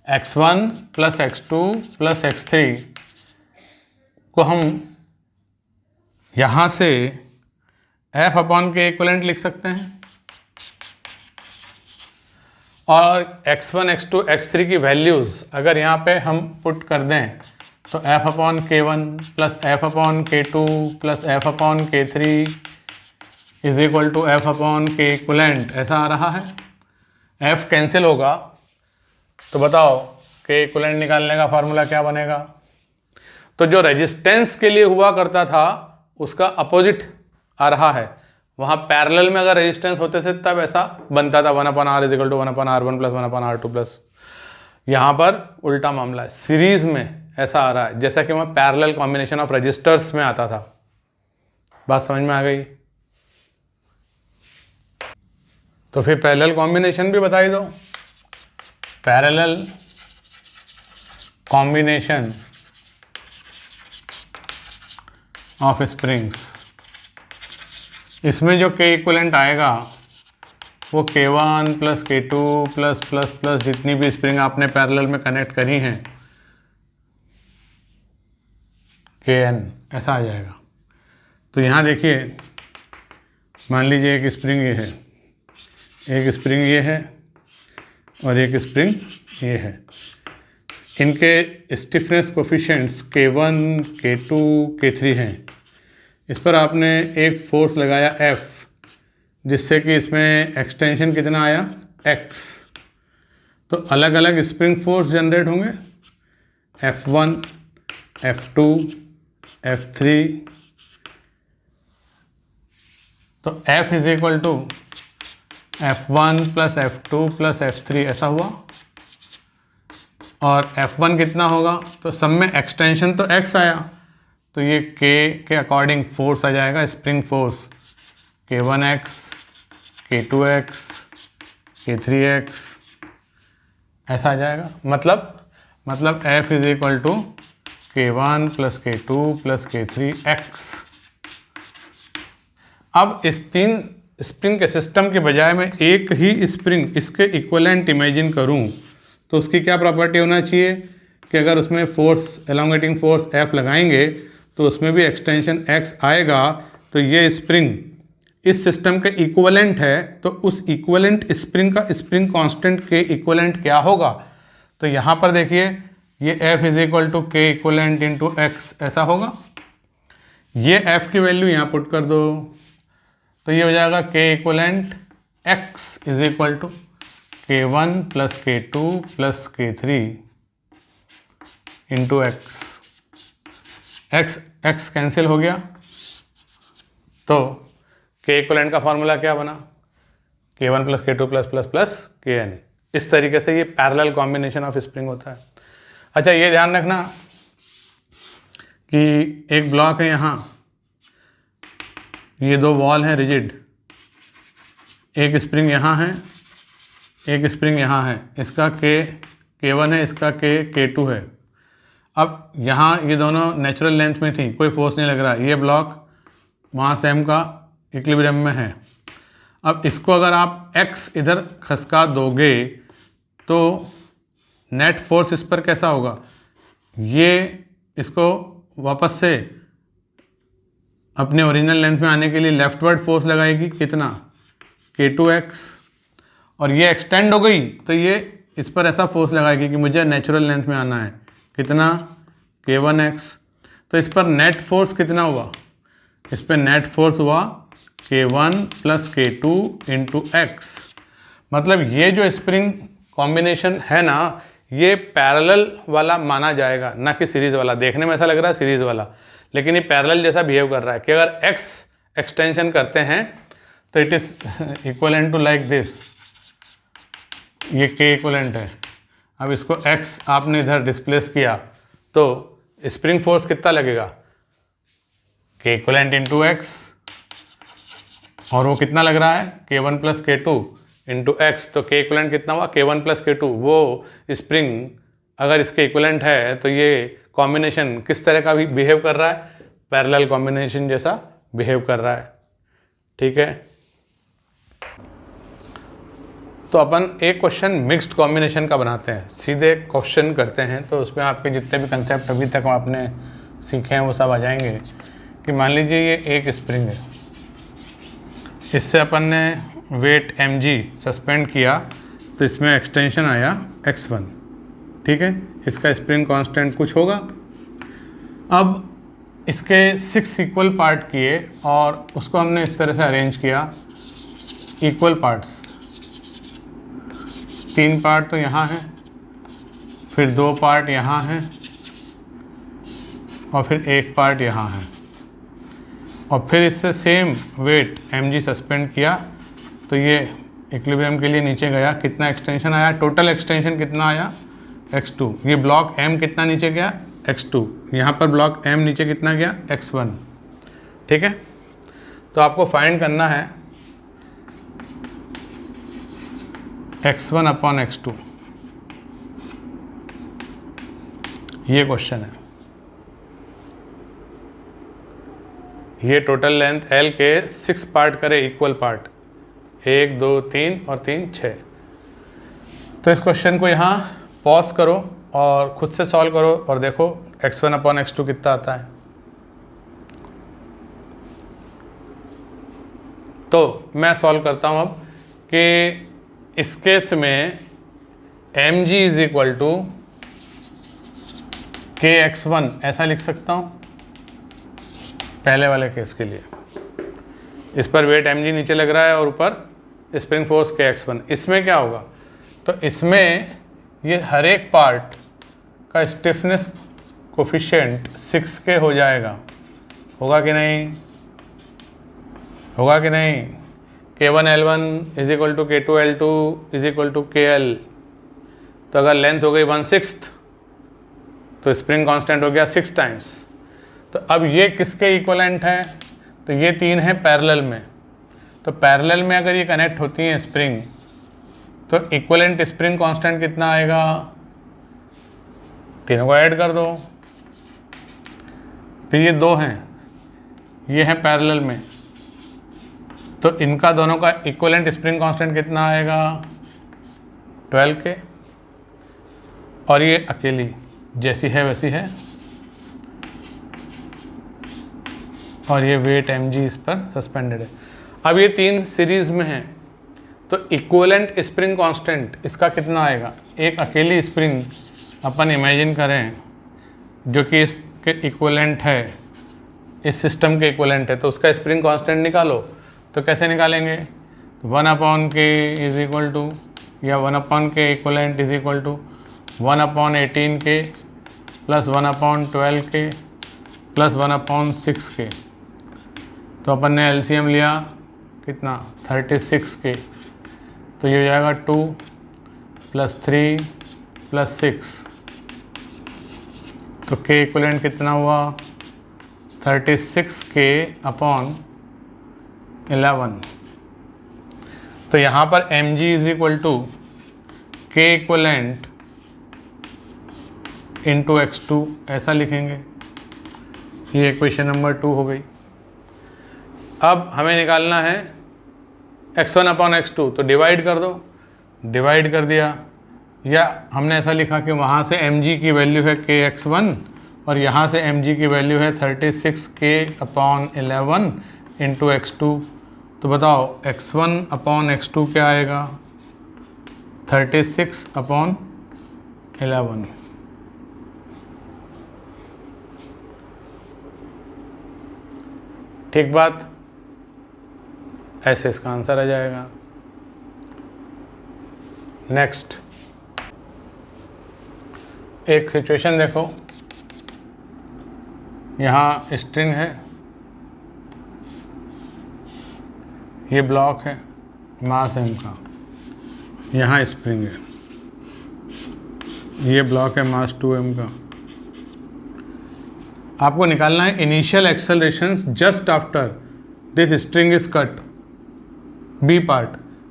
A: x1 plus x2 plus x3 को हम यहाँ से F/K इक्वलेंट लिख सकते हैं और x1 x2 x3 की वैल्यूज़ अगर यहाँ पे हम पुट कर दें तो F/K1 plus F/K2 plus F/K3 is equal to F/K equivalent ऐसा आ रहा है। F कैंसिल होगा तो बताओ K इक्वलेंट निकालने का फार्मूला क्या बनेगा। तो जो रेजिस्टेंस के लिए हुआ करता था उसका अपोजिट आ रहा है। वहाँ पैरेलल में अगर रेजिस्टेंस होते थे तब ऐसा बनता था 1/R is equal to 1/R1 plus 1/R2 plus. यहाँ पर उल्टा मामला है, सीरीज में ऐसा आ रहा है, जैसा कि वहाँ पैरेलल कॉम्बिनेशन ऑफ रजिस्टर्स में आता था। बात समझ में आ गई? तो फिर पैरेलल कॉम्बिनेशन भी बता ही दो। पैरेलल कॉम्बिनेशन ऑफ स्प्रिंग्स, इसमें जो K इक्वलेंट आएगा वो K1 plus K2 plus plus plus जितनी भी स्प्रिंग आपने पैरेलल में कनेक्ट करी हैं Kn, ऐसा आ जाएगा। तो यहाँ देखिए, मान लीजिए एक स्प्रिंग ये है, एक स्प्रिंग ये है और एक स्प्रिंग ये है। इनके stiffness coefficients K1, K2, K3 हैं। इस पर आपने एक फोर्स लगाया F, जिससे कि इसमें एक्सटेंशन कितना आया X। तो अलग अलग स्प्रिंग फोर्स जनरेट होंगे, F1, F2, F3। तो F is equal to F1 plus F2 plus F3 ऐसा हुआ। और F1 कितना होगा, तो सब में एक्सटेंशन तो X आया, तो ये K के अकॉर्डिंग फोर्स आ जाएगा, spring force K1X, K2X, K3X ऐसा आ जाएगा। मतलब F is equal to K1 plus K2 plus K3X। अब इस 3 स्प्रिंग के सिस्टम के बजाय मैं एक ही स्प्रिंग इसके इक्वलेंट इमेजिन करूं, तो उसकी क्या प्रॉपर्टी होना चाहिए कि अगर उसमें फोर्स, एलोंगेटिंग फोर्स F लगाएंगे तो उसमें भी एक्सटेंशन X आएगा। तो ये स्प्रिंग इस सिस्टम के इक्वलेंट है, तो उस इक्वलेंट स्प्रिंग का स्प्रिंग कांस्टेंट के इक्वलेंट क्या होगा। तो यहाँ पर देखिए, ये F is equal to K equivalent into X ऐसा होगा। ये F की वैल्यू यहाँ पुट कर दो, तो ये हो जाएगा K equivalent X is equal to K1 plus K2 plus K3 into X। X cancel हो गया, तो K इक्वलेंट का फॉर्मूला क्या बना, K1 plus K2 plus plus plus Kn। इस तरीके से ये पैरेलल कॉम्बिनेशन ऑफ स्प्रिंग होता है। अच्छा, ये ध्यान रखना कि एक ब्लॉक है यहाँ, ये 2 वॉल हैं रिजिड, एक स्प्रिंग यहाँ है, एक स्प्रिंग यहाँ है। इसका K1 है, इसका K2 है। अब यहाँ ये दोनों नेचुरल लेंथ में थी, कोई फोर्स नहीं लग रहा, ये ब्लॉक वहाँ से M का इक्विलिब्रियम में है। अब इसको अगर आप X इधर खसका दोगे तो नेट फोर्स इस पर कैसा होगा, ये इसको वापस से अपने ओरिजिनल लेंथ में आने के लिए लेफ्टवर्ड फोर्स लगाएगी, कितना K2X। और ये एक्सटेंड हो गई तो ये इस पर ऐसा फोर्स लगाएगी कि मुझे नेचुरल लेंथ में आना है, कितना K1X। तो इस पर नेट फोर्स कितना हुआ, इस पर नेट फोर्स हुआ K1 plus K2 into X। मतलब ये जो स्प्रिंग कॉम्बिनेशन है ना, ये पैरेलल वाला माना जाएगा, ना कि सीरीज़ वाला। देखने में ऐसा लग रहा है सीरीज़ वाला, लेकिन ये पैरेलल जैसा बिहेव कर रहा है कि अगर X एक्सटेंशन करते हैं तो it is equivalent to like this, ये K इक्वलेंट है। अब इसको X आपने इधर डिस्प्लेस किया तो स्प्रिंग फोर्स कितना लगेगा, K इक्वलेंट इंटू X, और वो कितना लग रहा है K1 plus K2 into X। तो K इक्वलेंट कितना हुआ, K1 प्लस K2। वो स्प्रिंग अगर इसके इक्वलेंट है तो ये कॉम्बिनेशन किस तरह का भी बिहेव कर रहा है, पैरेलल कॉम्बिनेशन जैसा बिहेव कर रहा है। ठीक है, तो अपन एक क्वेश्चन मिक्स्ड कॉम्बिनेशन का बनाते हैं, सीधे क्वेश्चन करते हैं। तो उसमें आपके जितने भी कंसेप्ट अभी तक आपने सीखे हैं वो सब आ जाएंगे। कि मान लीजिए ये एक स्प्रिंग है, इससे अपन ने वेट mg सस्पेंड किया, तो इसमें एक्सटेंशन आया x1। ठीक है, इसका स्प्रिंग कांस्टेंट कुछ होगा। अब इसके 6 इक्वल पार्ट किए और उसको हमने इस तरह से अरेंज किया, इक्वल पार्ट्स। 3 पार्ट तो यहाँ हैं, फिर 2 पार्ट यहाँ हैं और फिर 1 पार्ट यहाँ है। और फिर इससे सेम वेट mg सस्पेंड किया तो ये इक्विलिब्रियम के लिए नीचे गया। कितना एक्सटेंशन आया, टोटल एक्सटेंशन कितना आया x2। ये ब्लॉक m कितना नीचे गया x2, यहाँ पर ब्लॉक m नीचे कितना गया x1, ठीक है। तो आपको फाइंड करना है x1 अपॉन x2, ये क्वेश्चन है। ये टोटल लेंथ L के 6 पार्ट करे, इक्वल पार्ट 1 2 3 और 3 6। तो इस क्वेश्चन को यहाँ पॉज करो और खुद से सॉल्व करो और देखो x1 अपॉन x2 कितना आता है। तो मैं सॉल्व करता हूँ अब कि इस केस में mg is equal to kx1 ऐसा लिख सकता हूँ पहले वाले केस के लिए। इस पर वेट mg नीचे लग रहा है और ऊपर स्प्रिंग फोर्स kx1। इसमें क्या होगा, तो इसमें ये हर एक पार्ट का स्टिफनेस कोफिशिएंट 6 के हो जाएगा। होगा कि नहीं, होगा कि नहीं। k1 L1 is equal to k2 L2 is equal to KL। तो अगर लेंथ हो गई 1/6 तो स्प्रिंग कांस्टेंट हो गया 6 टाइम्स। तो अब ये किसके इक्वलेंट है, तो ये 3 है पैरेलल में। तो पैरेलल में अगर ये कनेक्ट होती हैं स्प्रिंग तो इक्वलेंट स्प्रिंग कांस्टेंट कितना आएगा, तीनों को ऐड कर दो। फिर ये 2 हैं, ये हैं पैरेलल में, तो इनका दोनों का इक्वलेंट स्प्रिंग कांस्टेंट कितना आएगा 12 के। और ये अकेली जैसी है वैसी है और ये वेट mg इस पर सस्पेंडेड है। अब ये 3 सीरीज में हैं तो इक्वलेंट स्प्रिंग कांस्टेंट इसका कितना आएगा। एक अकेली स्प्रिंग अपन इमेजिन करें जो कि इसके इक्वलेंट है, इस सिस्टम के इक्वलेंट है, तो उसका स्प्रिंग कांस्टेंट निकालो। तो कैसे निकालेंगे, 1/k इज इक्वल टू, या 1/k equivalent is equal to 1/18k plus 1/12k plus 1/6k। तो अपन ने एलसीएम लिया कितना 36k, तो ये हो जाएगा 2 प्लस 3 प्लस 6। तो k इक्वलेंट कितना हुआ 36k अपॉन 11। तो यहाँ पर mg is equal to k equivalent into x2 ऐसा लिखेंगे। ये इक्वेशन नंबर 2 हो गई। अब हमें निकालना है x1 अपॉन x2, तो डिवाइड कर दो। डिवाइड कर दिया, या हमने ऐसा लिखा कि वहाँ से mg की वैल्यू है kx1 और यहाँ से mg की वैल्यू है 36k अपॉन 11 इंटू x2। तो बताओ x1 अपॉन x2 क्या आएगा 36 अपॉन 11। ठीक बात, ऐसे इसका आंसर आ जाएगा। नेक्स्ट एक सिचुएशन देखो, यहाँ स्ट्रिंग है, ये ब्लॉक है, मास m का, यहाँ स्प्रिंग है, ये ब्लॉक है मास 2m का। आपको निकालना है initial accelerations just after this string is cut. B part,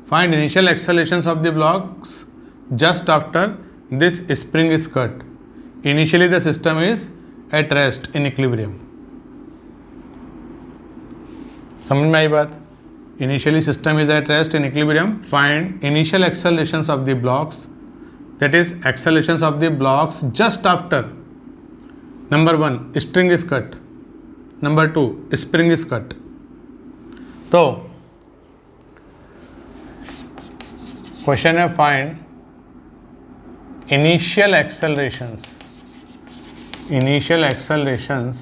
A: find initial accelerations of the blocks just after this spring is cut. Initially the system is at rest in equilibrium. समझ में आई बात। Initially system is at rest in equilibrium, find initial accelerations of the blocks, that is accelerations of the blocks just after number 1 string is cut, number 2 spring is cut. तो question है find initial accelerations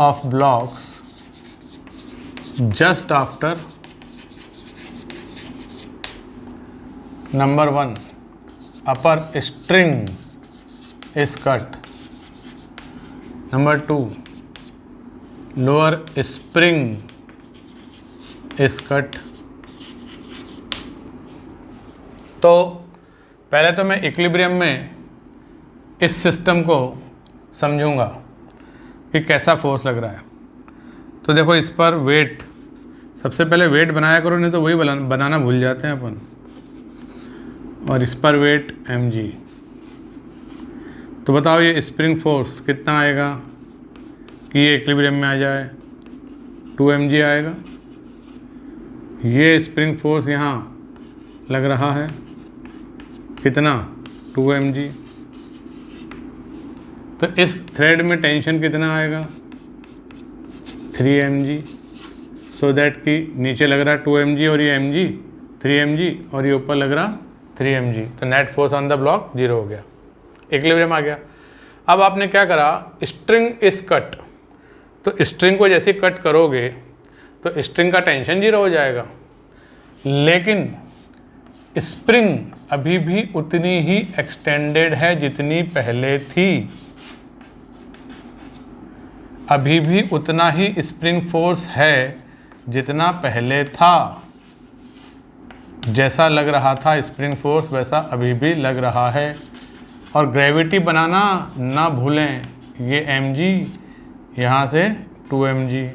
A: of blocks just after number 1 upper string is cut, number 2 lower spring is cut. तो पहले तो मैं equilibrium में इस system को समझूंगा कि कैसा फोर्स लग रहा है। तो देखो इस पर वेट, सबसे पहले वेट बनाया करो, नहीं तो वही बनाना भूल जाते हैं अपन। और इस पर वेट mg। तो बताओ ये स्प्रिंग फोर्स कितना आएगा कि ये इक्विलिब्रियम में आ जाए? 2 mg आएगा। ये स्प्रिंग फोर्स यहाँ लग रहा है कितना? 2 mg। तो इस थ्रेड में टेंशन कितना आएगा? 3 mg। सो दैट कि नीचे लग रहा है 2 mg और ये mg 3 mg और ये ऊपर लग रहा 3 mg। तो net force on the block 0 हो गया, इक्विलिब्रियम आ गया। अब आपने क्या करा, स्ट्रिंग इज कट। तो स्ट्रिंग को जैसे कट करोगे तो स्ट्रिंग का टेंशन 0 हो जाएगा, लेकिन स्प्रिंग अभी भी उतनी ही एक्सटेंडेड है जितनी पहले थी। अभी भी उतना ही स्प्रिंग फोर्स है जितना पहले था। जैसा लग रहा था स्प्रिंग फोर्स वैसा अभी भी लग रहा है। और ग्रेविटी बनाना ना भूलें, ये mg यहाँ से 2 mg।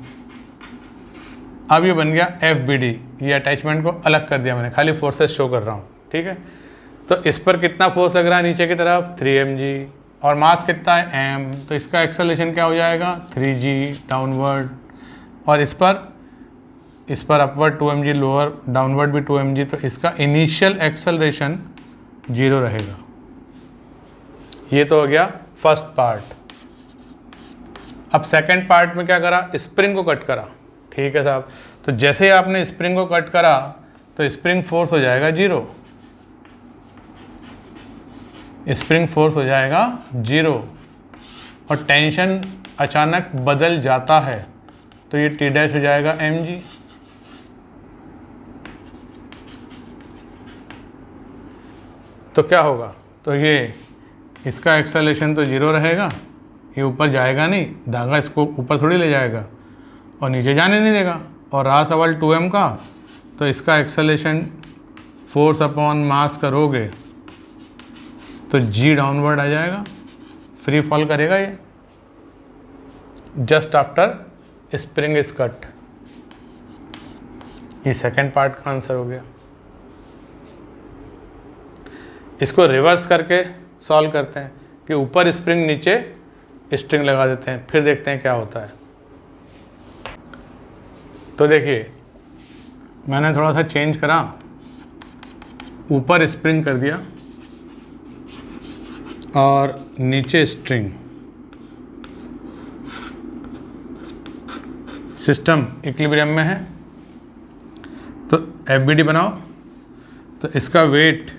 A: अब ये बन गया FBD। ये अटैचमेंट को अलग कर दिया मैंने, खाली फोर्सेस शो कर रहा हूँ, ठीक है। तो इस पर कितना फोर्स लग रहा है नीचे की तरफ? 3 mg। और मास कितना है? m। तो इसका एक्सेलरेशन क्या हो जाएगा? 3g downward. और इस पर अपवर्ड 2 mg, लोअर डाउनवर्ड भी 2 mg। तो इसका इनिशियल एक्सेलरेशन 0 रहेगा। ये तो हो गया फर्स्ट पार्ट। अब सेकंड पार्ट में क्या करा? स्प्रिंग को कट करा, ठीक है साहब। तो जैसे ही आपने स्प्रिंग को कट करा तो स्प्रिंग फोर्स हो जाएगा 0। स्प्रिंग फोर्स हो जाएगा 0 और टेंशन अचानक बदल जाता है तो ये T डैश हो जाएगा mg। तो क्या होगा? तो ये इसका एक्सेलरेशन तो 0 रहेगा, ये ऊपर जाएगा नहीं, धागा इसको ऊपर थोड़ी ले जाएगा और नीचे जाने नहीं देगा। और रहा सवाल 2m का, तो इसका एक्सेलरेशन फोर्स अपॉन मास करोगे तो g डाउनवर्ड आ जाएगा, फ्री फॉल करेगा ये just after spring is cut. ये सेकेंड पार्ट का आंसर हो गया। इसको रिवर्स करके सॉल्व करते हैं कि ऊपर स्प्रिंग नीचे स्ट्रिंग लगा देते हैं, फिर देखते हैं क्या होता है। तो देखिए मैंने थोड़ा सा चेंज करा, ऊपर स्प्रिंग कर दिया और नीचे स्ट्रिंग। सिस्टम इक्विलिब्रियम में है तो FBD बनाओ। तो इसका वेट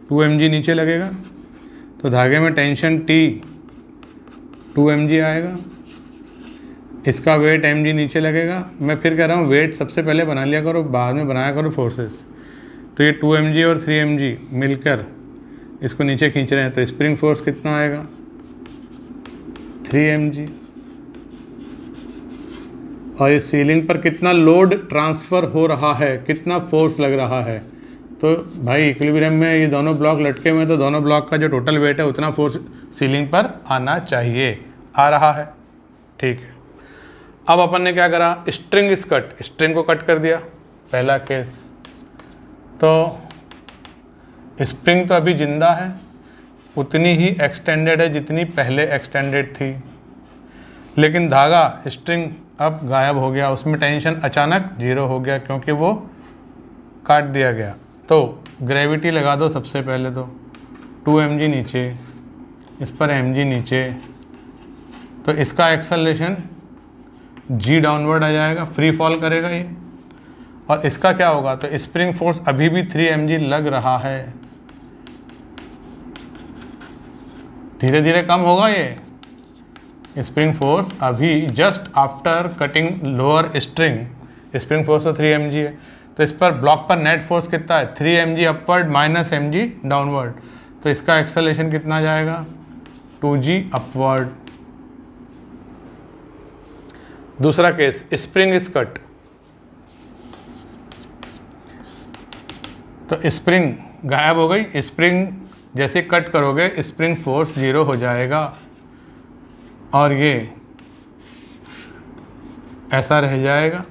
A: 2 mg नीचे लगेगा, तो धागे में टेंशन T 2 mg आएगा। इसका वेट mg नीचे लगेगा। मैं फिर कह रहा हूँ वेट सबसे पहले बना लिया करो, बाद में बनाया करो फोर्सेस। तो ये 2 mg और 3 mg मिलकर इसको नीचे खींच रहे हैं, तो स्प्रिंग फोर्स कितना आएगा? 3 mg। और इस सीलिंग पर कितना लोड ट्रांसफ़र हो रहा है, कितना फोर्स लग रहा है? तो भाई इक्विलिब्रियम में ये दोनों ब्लॉक लटके हुए हैं, तो दोनों ब्लॉक का जो टोटल वेट है उतना फोर्स सीलिंग पर आना चाहिए, आ रहा है, ठीक है। अब अपन ने क्या करा? स्ट्रिंग इज कट, स्ट्रिंग को कट कर दिया, पहला केस। तो स्प्रिंग तो अभी जिंदा है, उतनी ही एक्सटेंडेड है जितनी पहले एक्सटेंडेड थी, लेकिन धागा स्ट्रिंग अब गायब हो गया, उसमें टेंशन अचानक 0 हो गया क्योंकि वो काट दिया गया। तो ग्रेविटी लगा दो सबसे पहले, तो 2 mg नीचे, इस पर mg नीचे, तो इसका एक्सेलरेशन g डाउनवर्ड आ जाएगा, फ्री फॉल करेगा ये। और इसका क्या होगा? तो स्प्रिंग फोर्स अभी भी 3 mg लग रहा है, धीरे धीरे कम होगा ये स्प्रिंग फोर्स। अभी just after cutting lower string spring force तो 3 mg है, तो इस पर ब्लॉक पर नेट फोर्स कितना है? 3 mg upward minus mg downward. तो इसका एक्सेलरेशन कितना जाएगा? 2g upward. दूसरा केस, स्प्रिंग इज कट। तो स्प्रिंग गायब हो गई, स्प्रिंग जैसे कट करोगे स्प्रिंग फोर्स 0 हो जाएगा। और ये ऐसा रह जाएगा।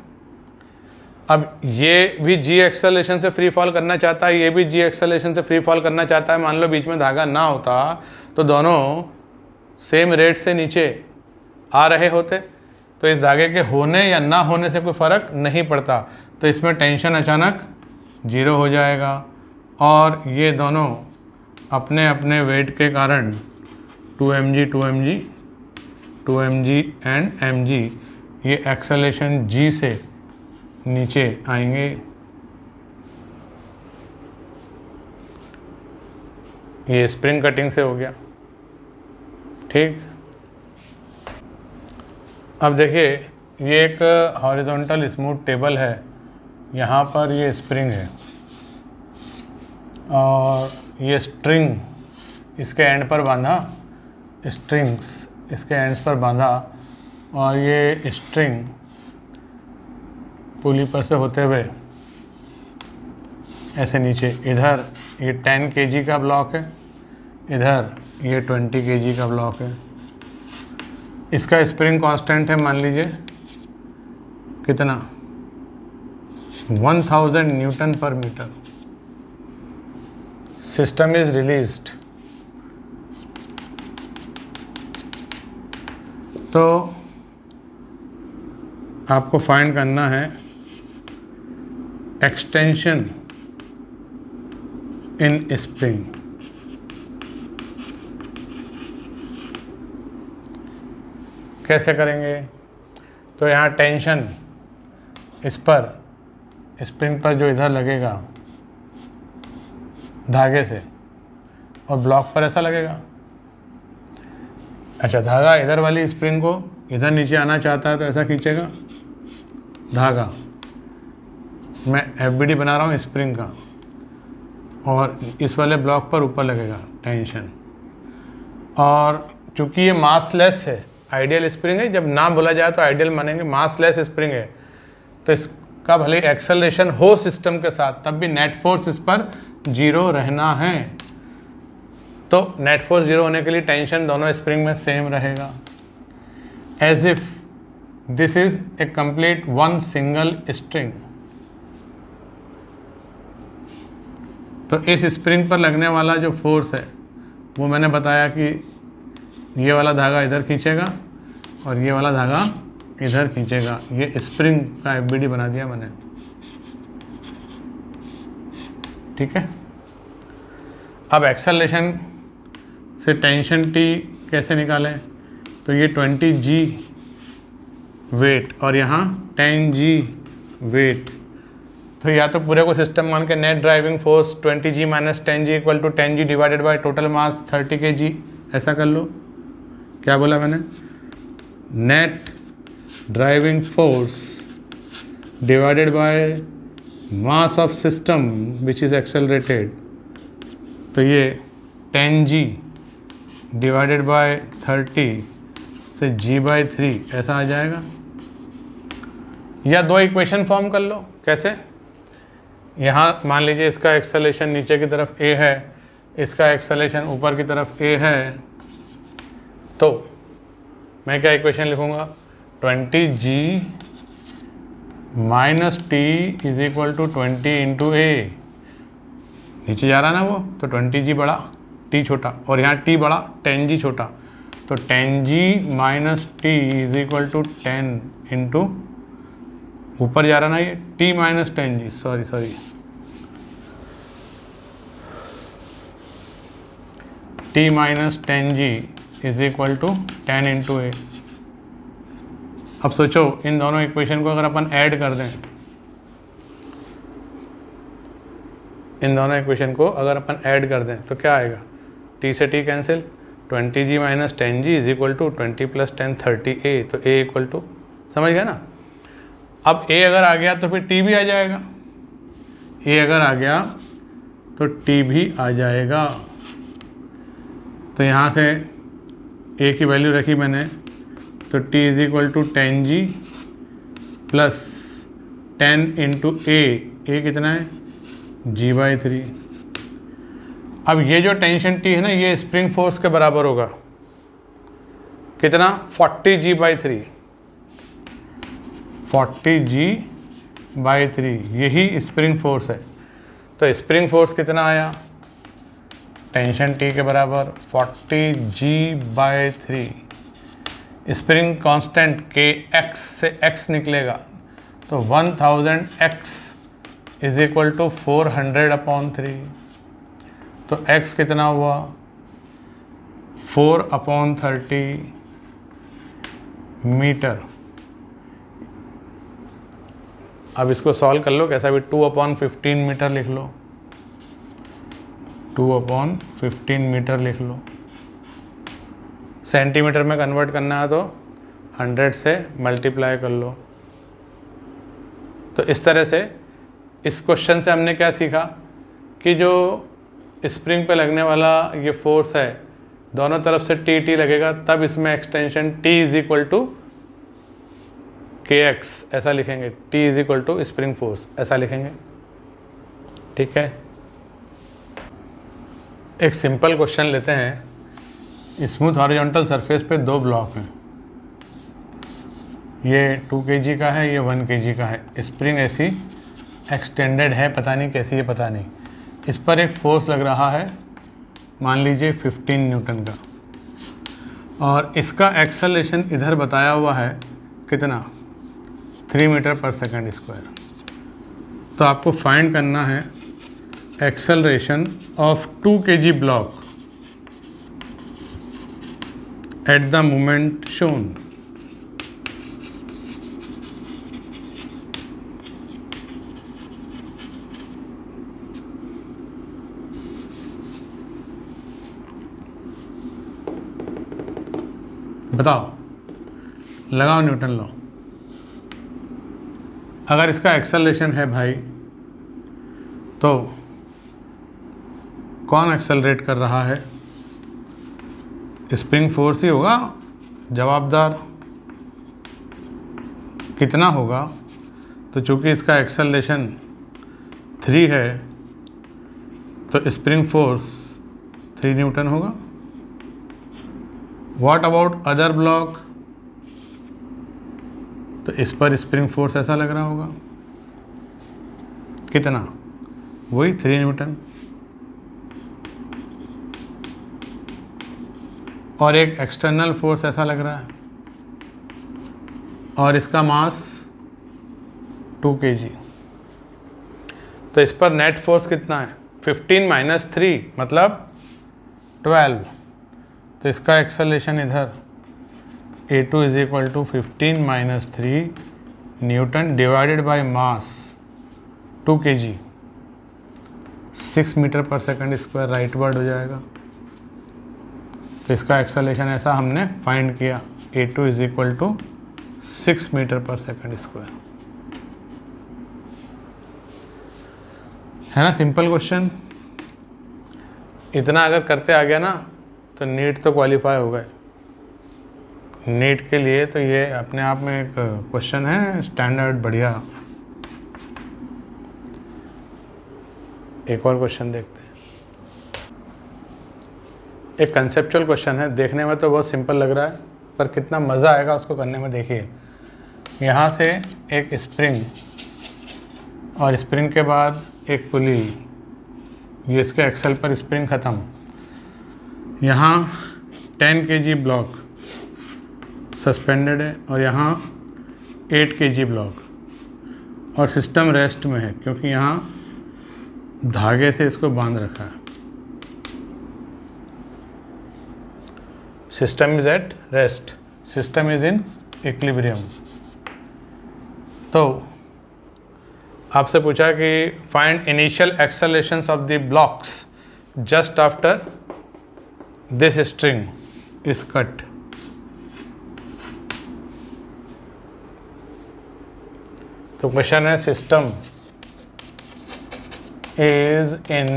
A: अब ये भी जी एक्सेलरेशन से फ्री फॉल करना चाहता है, ये भी जी एक्सेलरेशन से फ्री फॉल करना चाहता है। मान लो बीच में धागा ना होता तो दोनों सेम रेट से नीचे आ रहे होते, तो इस धागे के होने या ना होने से कोई फ़र्क नहीं पड़ता। तो इसमें टेंशन अचानक 0 हो जाएगा और ये दोनों अपने अपने वेट के कारण 2mg 2mg 2mg and mg ये एक्सेलरेशन g से नीचे आएंगे। ये स्प्रिंग कटिंग से हो गया। ठीक, अब देखिए ये एक हॉरिजॉन्टल स्मूथ टेबल है, यहाँ पर ये स्प्रिंग है और ये स्ट्रिंग इसके एंड पर बांधा, स्ट्रिंग्स इसके एंड्स पर बांधा और ये स्ट्रिंग पुली पर से होते हुए ऐसे नीचे, इधर ये 10 kg का ब्लॉक है, इधर ये 20 kg का ब्लॉक है। इसका स्प्रिंग कांस्टेंट है, मान लीजिए कितना, 1000 न्यूटन पर मीटर। System is released. तो आपको फाइंड करना है एक्सटेंशन इन स्प्रिंग। कैसे करेंगे? तो यहाँ टेंशन इस पर स्प्रिंग पर जो इधर लगेगा धागे से और ब्लॉक पर ऐसा लगेगा। अच्छा, धागा इधर वाली स्प्रिंग को इधर नीचे आना चाहता है तो ऐसा खींचेगा धागा। मैं FBD बना रहा हूँ स्प्रिंग का और इस वाले ब्लॉक पर ऊपर लगेगा टेंशन। और चूंकि ये मासलेस है, आइडियल स्प्रिंग है, जब नाम बोला जाए तो आइडियल मानेंगे, मासलेस स्प्रिंग है, तो इसका भले एक्सेलरेशन हो सिस्टम के साथ तब भी नेट फोर्स इस पर 0 रहना है। तो नेट फोर्स 0 होने के लिए टेंशन दोनों स्प्रिंग में सेम रहेगा। As if this is a complete one single string. तो इस स्प्रिंग पर लगने वाला जो फोर्स है वो मैंने बताया कि ये वाला धागा इधर खींचेगा और ये वाला धागा इधर खींचेगा। ये स्प्रिंग का FBD बना दिया मैंने। ठीक है, अब एक्सेलरेशन से टेंशन T कैसे निकालें? तो ये 20G वेट और यहाँ 10G वेट, तो या तो पूरे को सिस्टम मान के net driving force 20G minus 10G equal to 10G divided by total mass 30 kg, ऐसा कर लो। क्या बोला मैंने? Net driving force divided by mass of system which is accelerated. तो ये 10G डिवाइडेड बाय 30 से G/3 ऐसा आ जाएगा। या दो इक्वेशन फॉर्म कर लो। कैसे? यहाँ मान लीजिए इसका एक्सेलरेशन नीचे की तरफ A है, इसका एक्सेलरेशन ऊपर की तरफ A है, तो मैं क्या इक्वेशन लिखूँगा? 20G minus T is equal to 20 into A। नीचे जा रहा ना वो, तो 20G बड़ा T छोटा, और यहाँ T बड़ा 10G छोटा, तो 10G minus T is equal to 10 into ऊपर जा रहा ना ये T minus 10G, sorry T minus 10G is equal to 10 into A। अब सोचो इन दोनों इक्वेशन को अगर अपन ऐड कर दें, इन दोनों इक्वेशन को अगर अपन ऐड कर दें तो क्या आएगा? T से T cancel, 20G minus 10G is equal to 20 plus 10 30A, तो A इक्वल टू, समझ गया ना? अब A अगर आ गया तो फिर T भी आ जाएगा, A अगर आ गया तो T भी आ जाएगा। तो यहाँ से A की वैल्यू रखी मैंने, तो T is equal to 10G plus 10 into A कितना है? G/3। अब ये जो टेंशन T है ना, ये स्प्रिंग फोर्स के बराबर होगा। कितना 40g/3, 40g/3 यही स्प्रिंग फोर्स है। तो स्प्रिंग फोर्स कितना आया, टेंशन T के बराबर 40g/3, स्प्रिंग कांस्टेंट के x से x निकलेगा तो 1000x इज इक्वल टू 400/3। तो x कितना हुआ 4/30 मीटर। अब इसको सॉल्व कर लो, कैसा भी 2/15 मीटर लिख लो, 2/15 मीटर लिख लो। सेंटीमीटर में कन्वर्ट करना है तो 100 से मल्टीप्लाई कर लो। तो इस तरह से इस क्वेश्चन से हमने क्या सीखा कि जो स्प्रिंग पे लगने वाला ये फोर्स है दोनों तरफ से टी लगेगा, तब इसमें extension T is equal to KX ऐसा लिखेंगे, T is equal to spring force ऐसा लिखेंगे। ठीक है, एक सिंपल क्वेश्चन लेते हैं। स्मूथ हॉरिजॉन्टल सरफेस पे दो ब्लॉक हैं, ये 2 kg का है, ये 1 kg का है। स्प्रिंग ऐसी एक्सटेंडेड है, पता नहीं कैसी है, पता नहीं। इस पर एक फोर्स लग रहा है, मान लीजिए 15 न्यूटन का, और इसका एक्सेलरेशन इधर बताया हुआ है कितना 3 मीटर पर सेकंड स्क्वायर। तो आपको फाइंड करना है acceleration of 2 kg block at the moment shown. बताओ, लगाओ न्यूटन लॉ। अगर इसका एक्सेलरेशन है भाई, तो कौन एक्सेलरेट कर रहा है? स्प्रिंग फोर्स ही होगा जवाबदार। कितना होगा? तो चूंकि इसका एक्सेलरेशन 3 है तो स्प्रिंग फोर्स 3 न्यूटन होगा। What about other block? तो इस पर स्प्रिंग फोर्स ऐसा लग रहा होगा, कितना? वही 3 न्यूटन। और एक एक्सटर्नल फोर्स ऐसा लग रहा है, और इसका मास 2 kg। तो इस पर नेट फोर्स कितना है? 15 - 3 मतलब 12। तो इसका एक्सेलरेशन इधर A2 is equal to 15 - 3 newton divided by mass 2 kg, 6 metre पर सेकंड स्क्वायर राइट वर्ड हो जाएगा। तो इसका एक्सेलरेशन ऐसा हमने फाइंड किया, A2 is equal to 6 metre पर सेकंड स्क्वायर। है ना सिंपल क्वेश्चन। इतना अगर करते आ गया ना तो नीट तो क्वालिफाई हो गए। नीट के लिए तो ये अपने आप में एक क्वेश्चन है स्टैंडर्ड, बढ़िया। एक और क्वेश्चन देखते हैं। एक कंसेप्चुअल क्वेश्चन है, देखने में तो बहुत सिंपल लग रहा है पर कितना मज़ा आएगा उसको करने में। देखिए, यहाँ से एक स्प्रिंग और स्प्रिंग के बाद एक पुली, ये इसके एक्सल पर स्प्रिंग ख़त्म। यहाँ 10 kg ब्लॉक सस्पेंडेड है और यहाँ 8 kg ब्लॉक, और सिस्टम रेस्ट में है क्योंकि यहाँ धागे से इसको बांध रखा है। System is at rest, system is in equilibrium. तो आपसे पूछा कि find initial accelerations of the blocks just after this string is cut. तो क्वेश्चन है, system is in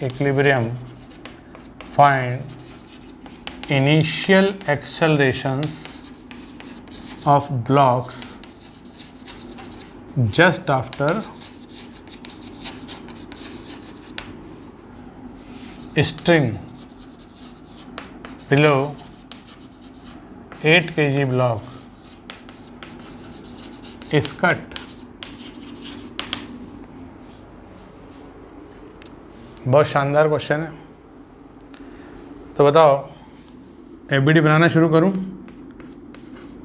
A: equilibrium, find initial accelerations of blocks just after string below 8 kg block is cut, बहुत शानदार question है। तो बताओ, ABD बनाना शुरू करूं।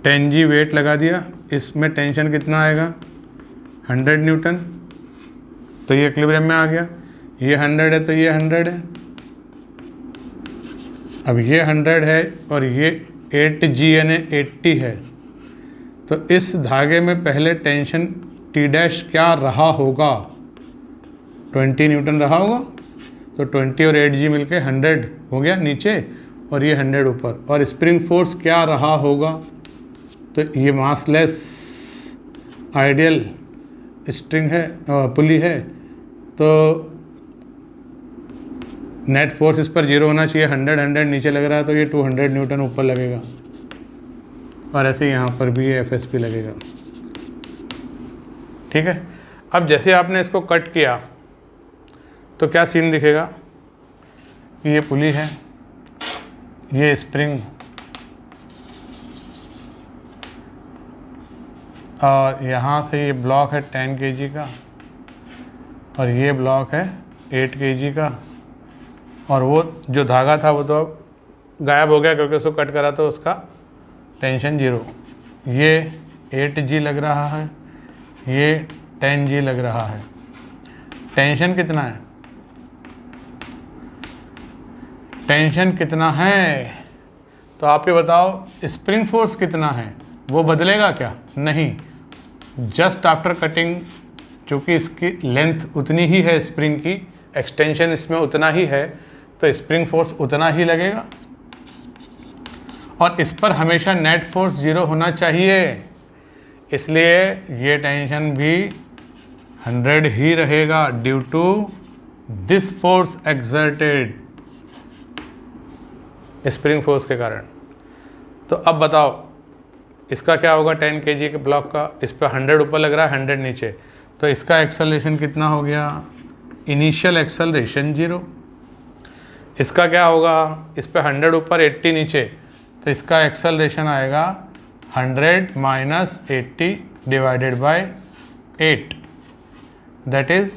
A: 10G wait लगा दिया, इसमें टेंशन कितना आएगा 100 न्यूटन, तो ये इक्विलिब्रियम में आ गया। ये 100 है तो ये 100 है। अब ये 100 है और ये 8G यानी 80 है, तो इस धागे में पहले टेंशन T डैश क्या रहा होगा, 20 न्यूटन रहा होगा। तो 20 और 8G मिलके 100 हो गया नीचे और ये 100 ऊपर। और स्प्रिंग फोर्स क्या रहा होगा, तो ये मासलेस आइडियल स्ट्रिंग है, पुली है, तो नेट फोर्स इस पर 0 होना चाहिए। 100 नीचे लग रहा है तो ये 200 न्यूटन ऊपर लगेगा, और ऐसे ही यहाँ पर भी ये FSP लगेगा। ठीक है। अब जैसे आपने इसको कट किया तो क्या सीन दिखेगा, ये पुली है, ये स्प्रिंग, और यहाँ से ये ब्लॉक है 10 kg का, और ये ब्लॉक है 8 kg का, और वो जो धागा था वो तो अब गायब हो गया क्योंकि उसको कट करा तो उसका टेंशन 0। ये 8G लग रहा है, ये 10G लग रहा है। टेंशन कितना है, टेंशन कितना है, तो आप ये बताओ स्प्रिंग फोर्स कितना है, वो बदलेगा क्या, नहीं। जस्ट आफ्टर कटिंग, चूँकि इसकी लेंथ उतनी ही है स्प्रिंग की, एक्सटेंशन इसमें उतना ही है, तो स्प्रिंग फोर्स उतना ही लगेगा। और इस पर हमेशा नेट फोर्स 0 होना चाहिए, इसलिए ये टेंशन भी 100 ही रहेगा due to this force exerted, spring force के कारण। तो अब बताओ इसका क्या होगा, 10 kg के ब्लॉक का, इस पर 100 ऊपर लग रहा है 100 नीचे, तो इसका एक्सेलरेशन कितना हो गया, इनिशियल एक्सेलरेशन 0। इसका क्या होगा, इस पर 100 ऊपर 80 नीचे, तो इसका एक्सेलरेशन आएगा 100 minus 80 divided by 8, that is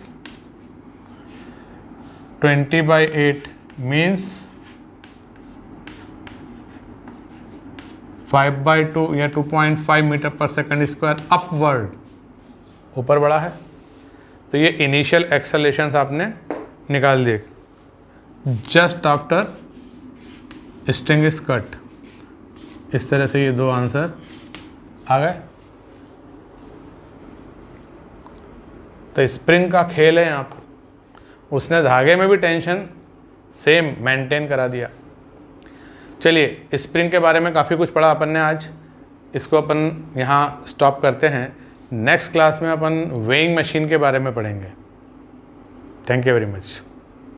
A: 20/8 means 5/2 या 2.5 मीटर पर सेकंड स्क्वायर अपवर्ड, ऊपर बढ़ा है। तो ये इनिशियल एक्सेलरेशंस आपने निकाल दिए just after string is cut. इस तरह से ये 2 आंसर आ गए। तो स्प्रिंग का खेल है यहाँ पर, उसने धागे में भी टेंशन सेम मेंटेन करा दिया। चलिए, स्प्रिंग के बारे में काफ़ी कुछ पढ़ा अपन ने आज, इसको अपन यहाँ स्टॉप करते हैं। नेक्स्ट क्लास में अपन वेइंग मशीन के बारे में पढ़ेंगे। Thank you very much.